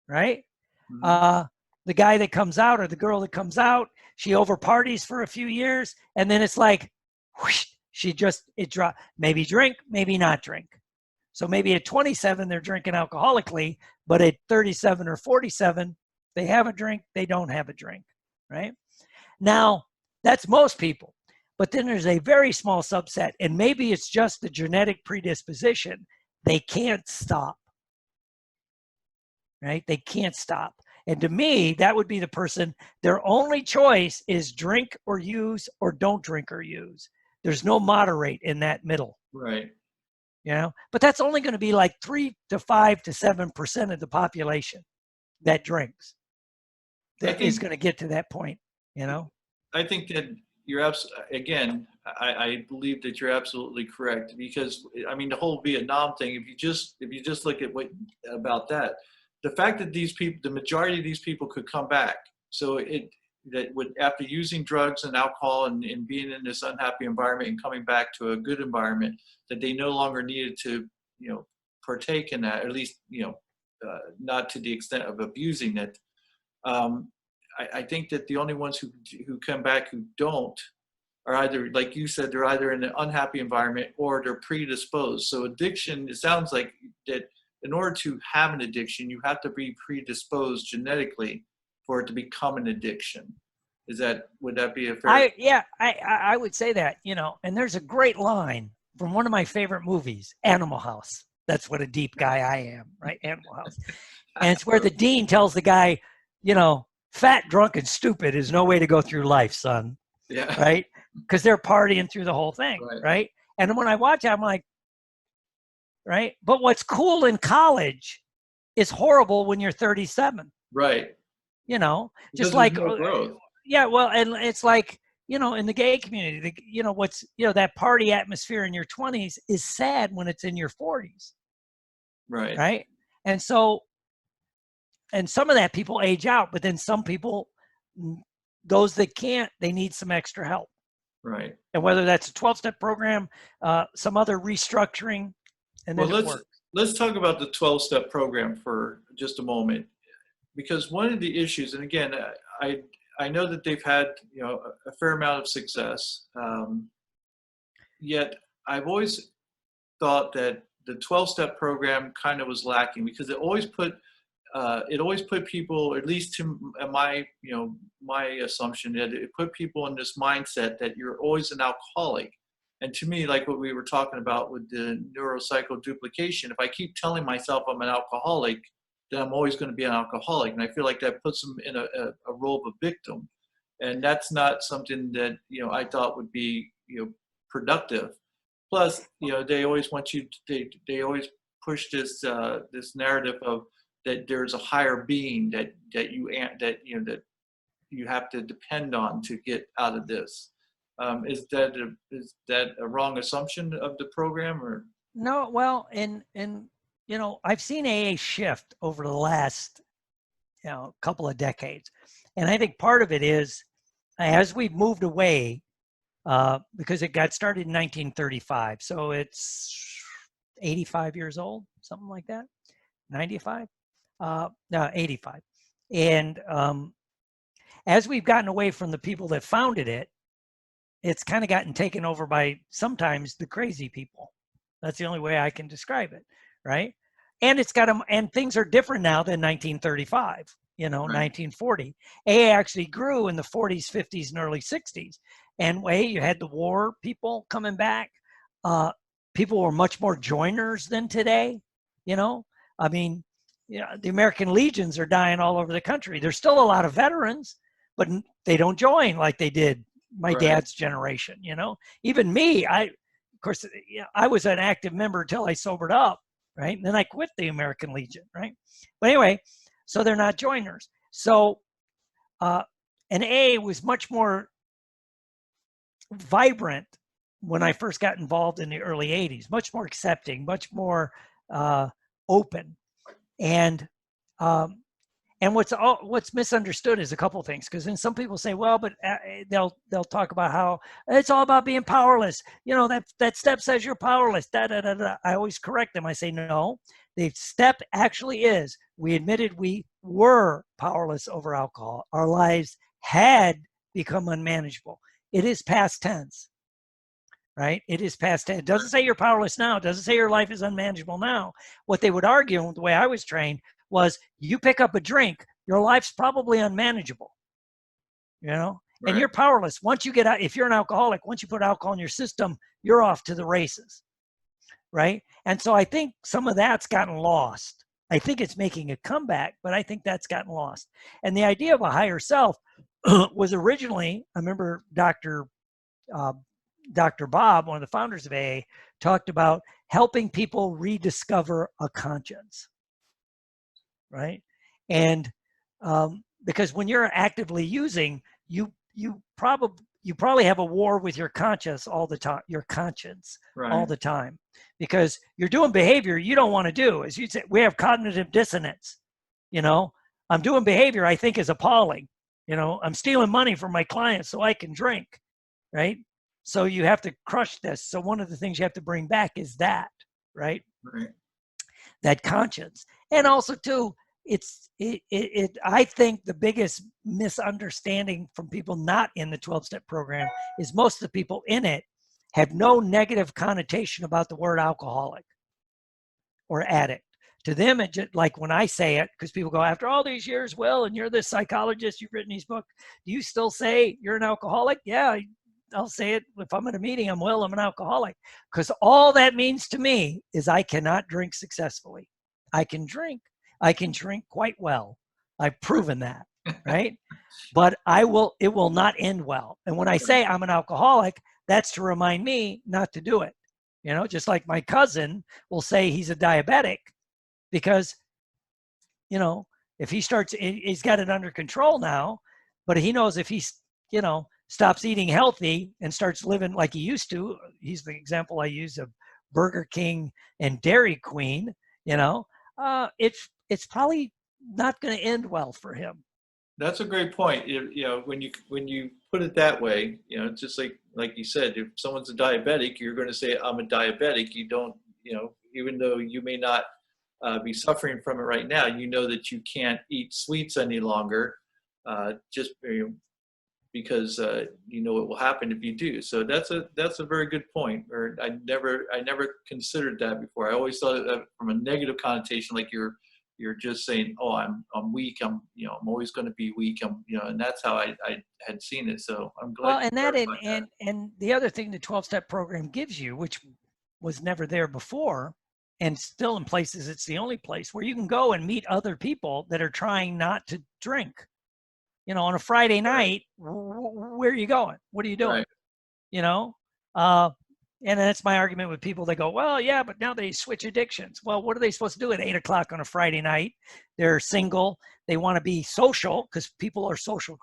right? Mm-hmm. The guy that comes out or the girl that comes out, she over parties for a few years, and then it's like, whoosh, it dropped. Maybe drink, maybe not drink. So maybe at 27, they're drinking alcoholically, but at 37 or 47, they have a drink, they don't have a drink, right? Now, that's most people. But then there's a very small subset, and maybe it's just the genetic predisposition. They can't stop, right? They can't stop. And to me, that would be the person, their only choice is drink or use or don't drink or use. There's no moderate in that middle. Right. You know, but that's only going to be like 3 to 5 to 7% of the population that drinks. That is going to get to that point, you know? I think that you're again, I believe that you're absolutely correct, because I mean the whole Vietnam thing, if you just look at what about that, the fact that these people, the majority of these people could come back, so after using drugs and alcohol and being in this unhappy environment and coming back to a good environment, that they no longer needed to, you know, partake in that, or at least, you know, not to the extent of abusing it. I think that the only ones who come back who don't are either, like you said, they're either in an unhappy environment or they're predisposed. So addiction, it sounds like that in order to have an addiction, you have to be predisposed genetically for it to become an addiction. Would that be a fair? I would say that, you know, and there's a great line from one of my favorite movies, Animal House. That's what a deep guy I am, right? Animal House. And it's where the dean tells the guy, you know, fat, drunk, and stupid is no way to go through life, son. Yeah. Right? Because they're partying through the whole thing, right? And when I watch it, I'm like, right? But what's cool in college is horrible when you're 37. Right. You know, because just like, growth. Yeah, well, and it's like, you know, in the gay community, you know, that party atmosphere in your 20s is sad when it's in your 40s. Right. Right. And so, and some of that people age out, but then some people, those that can't, they need some extra help. Right. And whether that's a 12-step program, some other restructuring, and then let's talk about the 12-step program for just a moment, because one of the issues, and again, I know that they've had, you know, a fair amount of success, yet I've always thought that the 12-step program kind of was lacking, because it always put people, at least to my assumption, that it put people in this mindset that you're always an alcoholic. And to me, like what we were talking about with the neuropsychoduplication, if I keep telling myself I'm an alcoholic, then I'm always going to be an alcoholic. And I feel like that puts them in a role of a victim. And that's not something that, I thought would be, productive. Plus, they always want you, they always push this narrative of that there's a higher being that you have to depend on to get out of this. Is that a wrong assumption of the program, or? No, well, I've seen AA shift over the last, couple of decades. And I think part of it is as we've moved away, because it got started in 1935. So it's 85 years old, something like that, 95, no, 85. And as we've gotten away from the people that founded it, it's kind of gotten taken over by sometimes the crazy people. That's the only way I can describe it, right? And it's got them, and things are different now than 1935, Right. 1940. AA actually grew in the 40s, 50s, and early 60s. And you had the war people coming back. People were much more joiners than today. I mean, the American Legions are dying all over the country. There's still a lot of veterans, but they don't join like they did my Right. dad's generation. Even me, of course, I was an active member until I sobered up, right? And then I quit the American Legion, right? But anyway, so they're not joiners. So, and AA was much more vibrant when I first got involved in the early 80s, much more accepting, much more open. And what's misunderstood is a couple of things, because then some people say, well, but they'll talk about how it's all about being powerless. That step says you're powerless. Da, da, da, da. I always correct them. I say, no, the step actually is, we admitted we were powerless over alcohol. Our lives had become unmanageable. It is past tense, right? It is past tense. It doesn't say you're powerless now. It doesn't say your life is unmanageable now. What they would argue, the way I was trained, was you pick up a drink, your life's probably unmanageable, Right. and you're powerless. Once you get out, if you're an alcoholic, once you put alcohol in your system, you're off to the races, right? And so I think some of that's gotten lost. I think it's making a comeback, but I think that's gotten lost. And the idea of a higher self was originally, I remember Dr. Bob, one of the founders of AA, talked about helping people rediscover a conscience, right? And because when you're actively using, you probably have a war with your conscience all the time, your conscience Right. all the time, because you're doing behavior you don't want to do. As you say, we have cognitive dissonance. I'm doing behavior I think is appalling. I'm stealing money from my clients so I can drink, right? So you have to crush this. So one of the things you have to bring back is that, right? Right. That conscience. And also too, I think the biggest misunderstanding from people not in the 12-step program is most of the people in it have no negative connotation about the word alcoholic or addict. To them, it just, like when I say it, because people go, after all these years, Will, and you're this psychologist, you've written these books, do you still say you're an alcoholic? Yeah, I'll say it. If I'm at a meeting, I'm an alcoholic. Because all that means to me is I cannot drink successfully. I can drink quite well. I've proven that, right? But it will not end well. And when I say I'm an alcoholic, that's to remind me not to do it. Just like my cousin will say he's a diabetic, because, if he starts, he's got it under control now, but he knows if he's, stops eating healthy and starts living like he used to, he's the example I use of Burger King and Dairy Queen, it's probably not going to end well for him. That's a great point. When you put it that way, it's just like you said, if someone's a diabetic, you're going to say, I'm a diabetic. You don't, even though you may not be suffering from it right now, that you can't eat sweets any longer, just because what will happen if you do. So that's a very good point. Or I never considered that before. I always thought of that from a negative connotation, like you're just saying, oh, I'm weak. I'm always going to be weak. And that's how I had seen it. So I'm glad. Well, and that and the other thing the 12-step program gives you, which was never there before, and still in places it's the only place where you can go and meet other people that are trying not to drink. On a Friday night, where are you going? What are you doing? Right. You know, uh, and that's my argument with people that go, well, yeah, but now they switch addictions. Well, what are they supposed to do at 8 o'clock on a Friday night? They're single. They want to be social because people are social.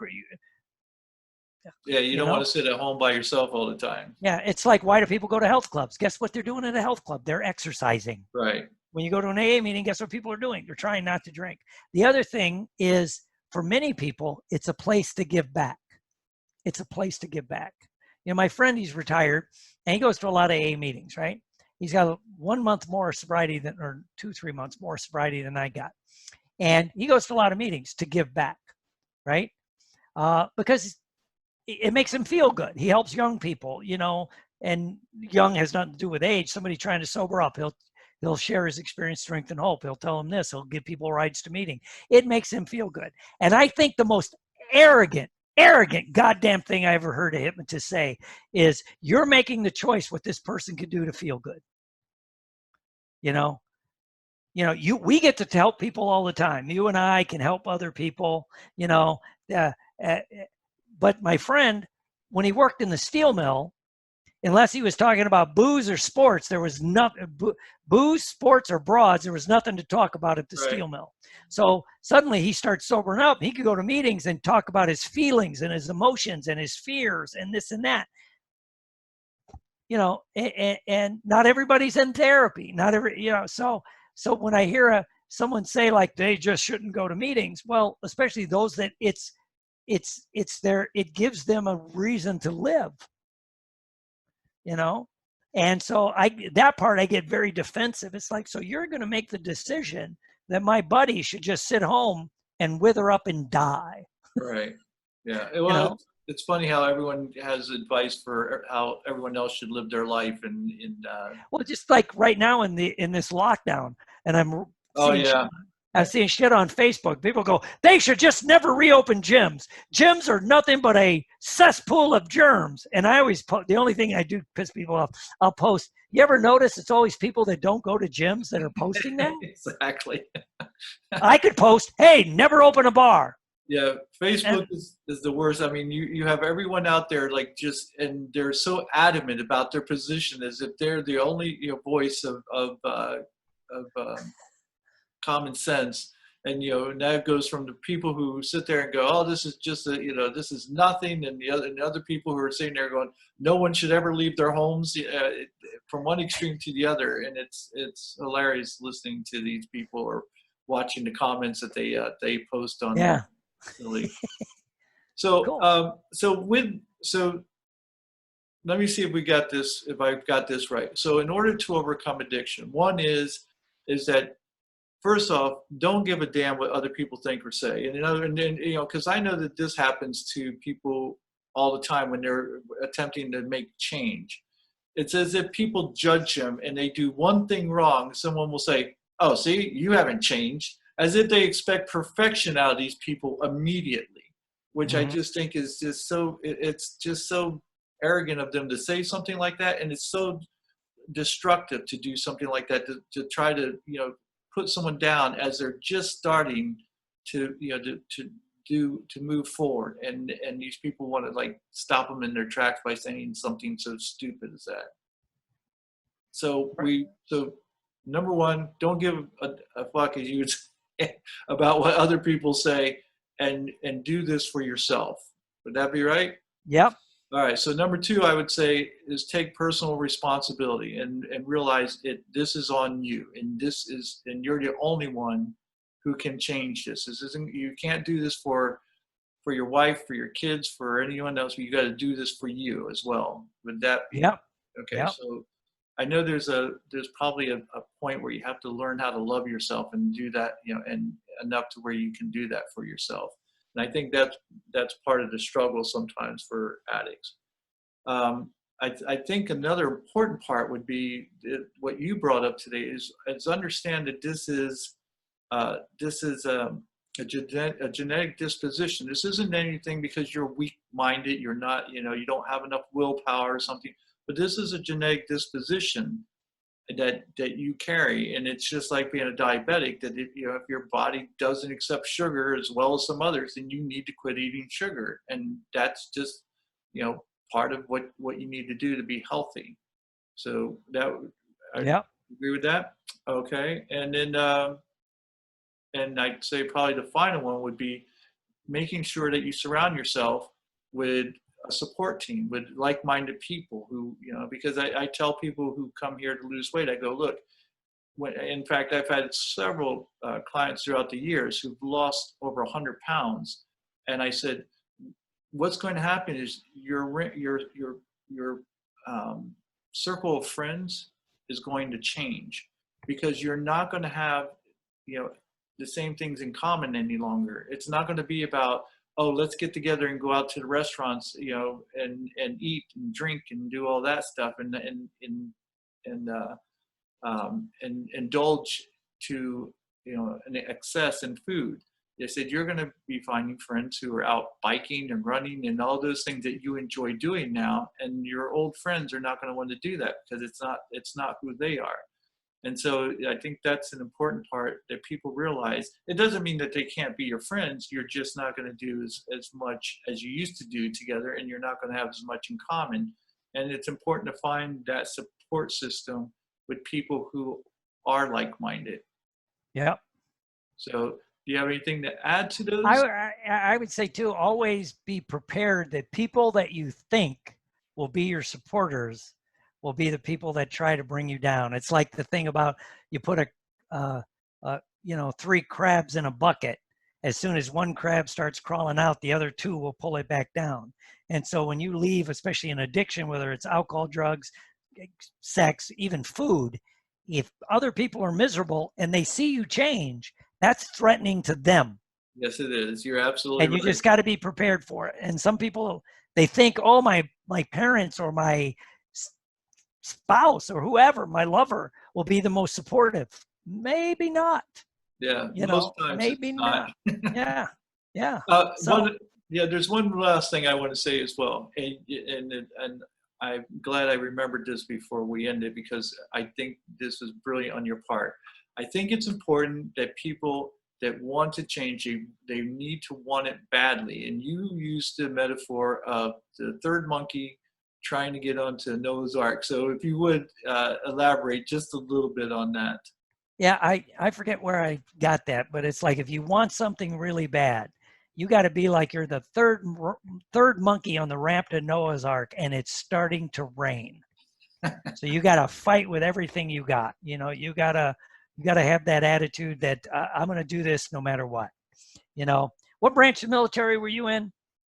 Yeah, you You don't want know, to sit at home by yourself all the time. yeah, it's like, why do people go to health clubs? Guess what they're doing at a health club? They're exercising. Right. When you go to an AA meeting, guess what people are doing? They're trying not to drink. The other thing is, for many people, it's a place to give back. It's a place to give back. My friend, he's retired, and he goes to a lot of AA meetings, right? He's got 1 month more sobriety than, or 2-3 months more sobriety than I got. And he goes to a lot of meetings to give back, right? Because it makes him feel good. He helps young people, and young has nothing to do with age. Somebody trying to sober up, he'll share his experience, strength, and hope. He'll tell them this. He'll give people rides to meeting. It makes him feel good. And I think the most arrogant goddamn thing I ever heard a hypnotist say is, you're making the choice what this person can do to feel good. We get to help people all the time. You and I can help other people, but my friend, when he worked in the steel mill, unless he was talking about booze or sports, there was nothing. Booze, sports, or broads, there was nothing to talk about at the Right. steel mill. So suddenly he starts sobering up. He could go to meetings and talk about his feelings and his emotions and his fears and this and that. And not everybody's in therapy. Not every, so when I hear someone say like they just shouldn't go to meetings, well, especially those that it gives them a reason to live, and so that part I get very defensive. It's like, so you're going to make the decision that my buddy should just sit home and wither up and die. Right. Yeah. Well, it's funny how everyone has advice for how everyone else should live their life, well, just like right now in this lockdown, and I'm seeing yeah. I'm seeing shit on Facebook. People go, they should just never reopen gyms. Gyms are nothing but a cesspool of germs. And I always the only thing I do piss people off, I'll post. You ever notice it's always people that don't go to gyms that are posting that? Exactly. I could post, hey, never open a bar. Yeah, Facebook is the worst. I mean, you have everyone out there and they're so adamant about their position as if they're the only voice of common sense, and and that goes from the people who sit there and go, oh, this is just this is nothing, and the other people who are sitting there going, no one should ever leave their homes, from one extreme to the other. And it's hilarious listening to these people or watching the comments that they post on Yeah. Really. So Cool. so let me see if I've got this right. So in order to overcome addiction, one is that, first off, don't give a damn what other people think or say. And then because I know that this happens to people all the time when they're attempting to make change. It's as if people judge them, and they do one thing wrong, someone will say, oh, see, you haven't changed, as if they expect perfection out of these people immediately, which I just think is just it's just so arrogant of them to say something like that. And it's so destructive to do something like that, to try to put someone down as they're just starting to to move forward, and these people want to stop them in their tracks by saying something so stupid as that. So number one, don't give a fuck, as you would say, about what other people say, and do this for yourself. Would that be right? Yep. All right. So number two, I would say, is take personal responsibility and realize this is on you, and you're the only one who can change this. You can't do this for your wife, for your kids, for anyone else. But you got to do this for you as well. Would that be? Yep. Okay. Yep. So I know there's probably a point where you have to learn how to love yourself and do that, and enough to where you can do that for yourself. And I think that's part of the struggle sometimes for addicts. I think another important part would be what you brought up today is understand that this is a genetic disposition. This isn't anything because you're weak-minded, you're not, you don't have enough willpower or something, but this is a genetic disposition that you carry. And it's just like being a diabetic, that if your body doesn't accept sugar as well as some others, then you need to quit eating sugar. And that's just, part of what you need to do to be healthy. So I Yep. agree with that. Okay. And then, and I'd say probably the final one would be making sure that you surround yourself with a support team, with like-minded people who, because I tell people who come here to lose weight, I go, look, in fact, I've had several clients throughout the years who've lost over 100 pounds. And I said, what's going to happen is your circle of friends is going to change, because you're not going to have, the same things in common any longer. It's not going to be about, oh, let's get together and go out to the restaurants, and eat and drink and do all that stuff and indulge to, an excess in food. They said you're going to be finding friends who are out biking and running and all those things that you enjoy doing now, and your old friends are not going to want to do that because it's not who they are. And so I think that's an important part that people realize. It doesn't mean that they can't be your friends. You're just not going to do as much as you used to do together, and you're not going to have as much in common. And it's important to find that support system with people who are like-minded. Yep. So do you have anything to add to those? I would say too, always be prepared that people that you think will be your supporters will be the people that try to bring you down. It's like the thing about you put 3 crabs in a bucket. As soon as one crab starts crawling out, the other 2 will pull it back down. And so when you leave, especially in addiction, whether it's alcohol, drugs, sex, even food, if other people are miserable and they see you change, that's threatening to them. Yes, it is. You're absolutely right. And you right. just got to be prepared for it. And some people, they think, oh, my parents or my spouse or whoever, my lover, will be the most supportive. Maybe not. Yeah, most times maybe it's not. Yeah. Yeah. There's one last thing I want to say as well. And I'm glad I remembered this before we ended, because I think this is brilliant on your part. I think it's important that people that want to change, they need to want it badly. And you used the metaphor of the third monkey trying to get onto Noah's Ark. So if you would elaborate just a little bit on that. Yeah, I forget where I got that, but it's like if you want something really bad, you got to be like you're the third monkey on the ramp to Noah's Ark, and it's starting to rain. So you got to fight with everything you got. You got to have that attitude that I'm going to do this no matter what. What branch of the military were you in?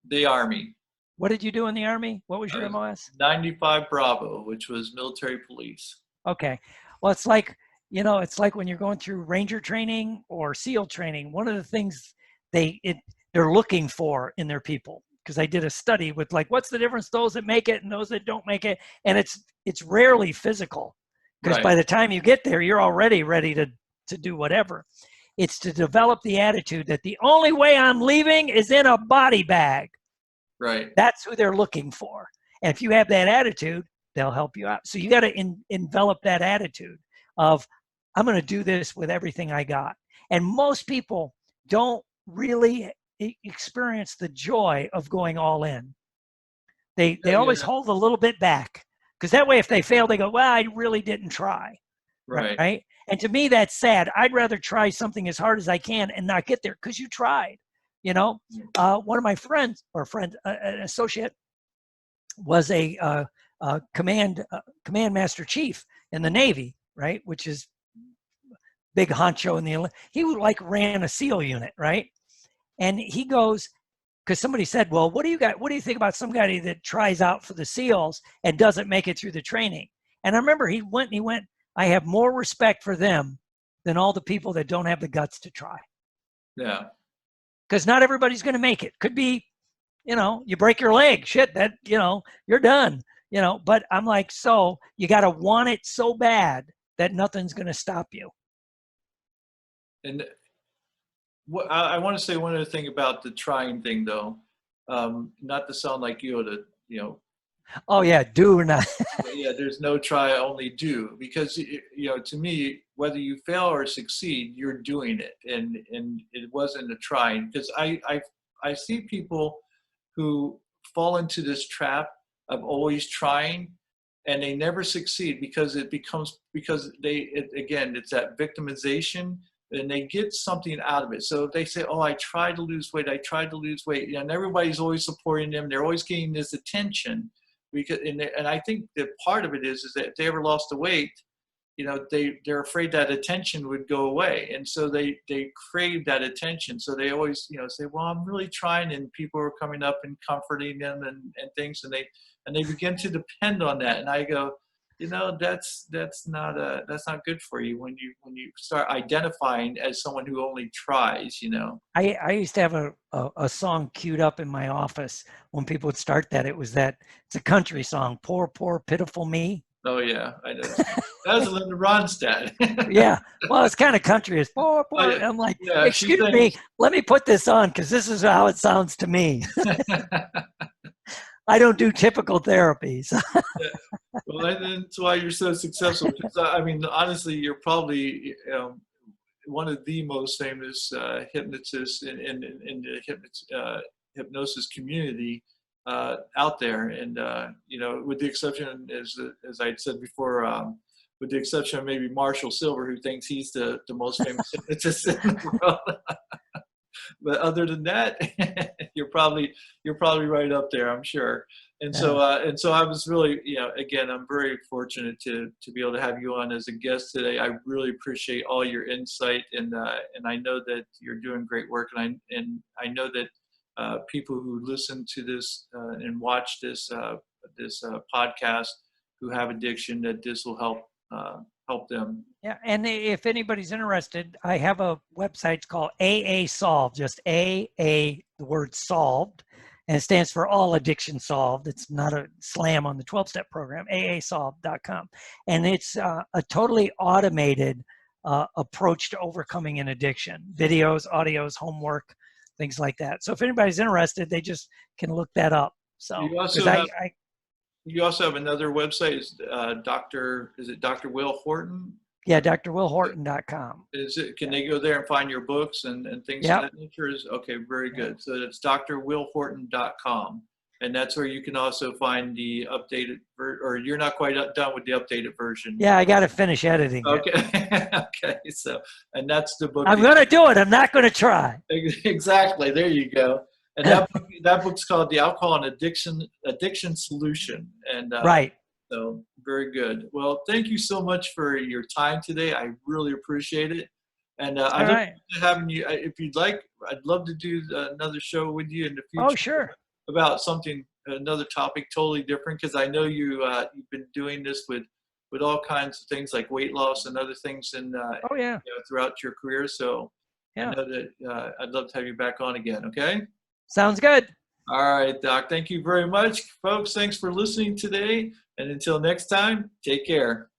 The Army. What did you do in the Army? What was your MOS? 95 Bravo, which was military police. Okay. Well, it's like when you're going through Ranger training or SEAL training, one of the things they're looking for in their people, because I did a study with what's the difference those that make it and those that don't make it, and it's rarely physical, because Right. By the time you get there, you're already ready to do whatever. It's to develop the attitude that the only way I'm leaving is in a body bag. Right. That's who they're looking for. And if you have that attitude, they'll help you out. So you got to envelop that attitude of, I'm going to do this with everything I got. And most people don't really experience the joy of going all in. They always hold a little bit back, because that way if they fail, they go, well, I really didn't try. Right. And to me, that's sad. I'd rather try something as hard as I can and not get there, because you tried. One of my friends, an associate, was a command master chief in the Navy, right? Which is big honcho in the. He ran a SEAL unit, right? And he goes, because somebody said, well, what do you think about somebody that tries out for the SEALs and doesn't make it through the training? And I remember he went, I have more respect for them than all the people that don't have the guts to try. Yeah. Because not everybody's going to make it. Could be, you break your leg, shit, that, you're done, but I'm like, so you got to want it so bad that nothing's going to stop you. And I want to say one other thing about the trying thing, though, not to sound like you, Oh yeah, do or not. Yeah, there's no try, only do. Because to me, whether you fail or succeed, you're doing it, and it wasn't a trying. Because I see people who fall into this trap of always trying, and they never succeed because again, it's that victimization, and they get something out of it. So if they say, oh, I tried to lose weight, I tried to lose weight, and everybody's always supporting them, they're always getting this attention. Because and I think that part of it is that if they ever lost the weight, they're afraid that attention would go away, and so they crave that attention. So they always say, well, I'm really trying, and people are coming up and comforting them and things, and they begin to depend on that. And I go, that's not good for you when you start identifying as someone who only tries. I used to have a song queued up in my office when people would start that. It's a country song, Poor, Poor, Pitiful Me. Oh yeah, I know. That was Linda Ronstadt. Yeah, well, it's kind of country. It's poor, poor. Oh, yeah. I'm like, Yeah, excuse me, let me put this on because this is how it sounds to me. I don't do typical therapies. Yeah. Well, and that's why you're so successful. Because, I mean, honestly, you're probably one of the most famous hypnotists in the hypnosis community out there. And with the exception, as I said before, with the exception of maybe Marshall Silver, who thinks he's the most famous hypnotist in the world. But other than that, you're probably right up there, I'm sure. And so I was really, again, I'm very fortunate to be able to have you on as a guest today. I really appreciate all your insight, and I know that you're doing great work, and I know that people who listen to this and watch this podcast who have addiction, that this will help them. Yeah, and if anybody's interested, I have a website called AA Solved, just AA, the word solved, and it stands for All Addiction Solved. It's not a slam on the 12-step program, aasolved.com. And it's a totally automated approach to overcoming an addiction, videos, audios, homework, things like that. So if anybody's interested, they just can look that up. So you also have another website. Is it Dr. Will Horton? Yeah, drwillhorton.com. Can they go there and find your books and things of that nature? Okay, very good. So that's drwillhorton.com. And that's where you can also find the updated or you're not quite done with the updated version. Yeah, I got to finish editing. Okay. Okay. So, and that's the book. I'm going to do it. I'm not going to try. Exactly. There you go. And that book's called The Alcohol and Addiction Solution. And right. So very good. Well, thank you so much for your time today. I really appreciate it. And I'd love to have you, if you'd like, I'd love to do another show with you in the future. Oh, sure. About another topic totally different, because I know you've been doing this with all kinds of things like weight loss and other things throughout your career. So I know that I'd love to have you back on again. Okay. Sounds good. All right, Doc. Thank you very much, folks. Thanks for listening today. And until next time, take care.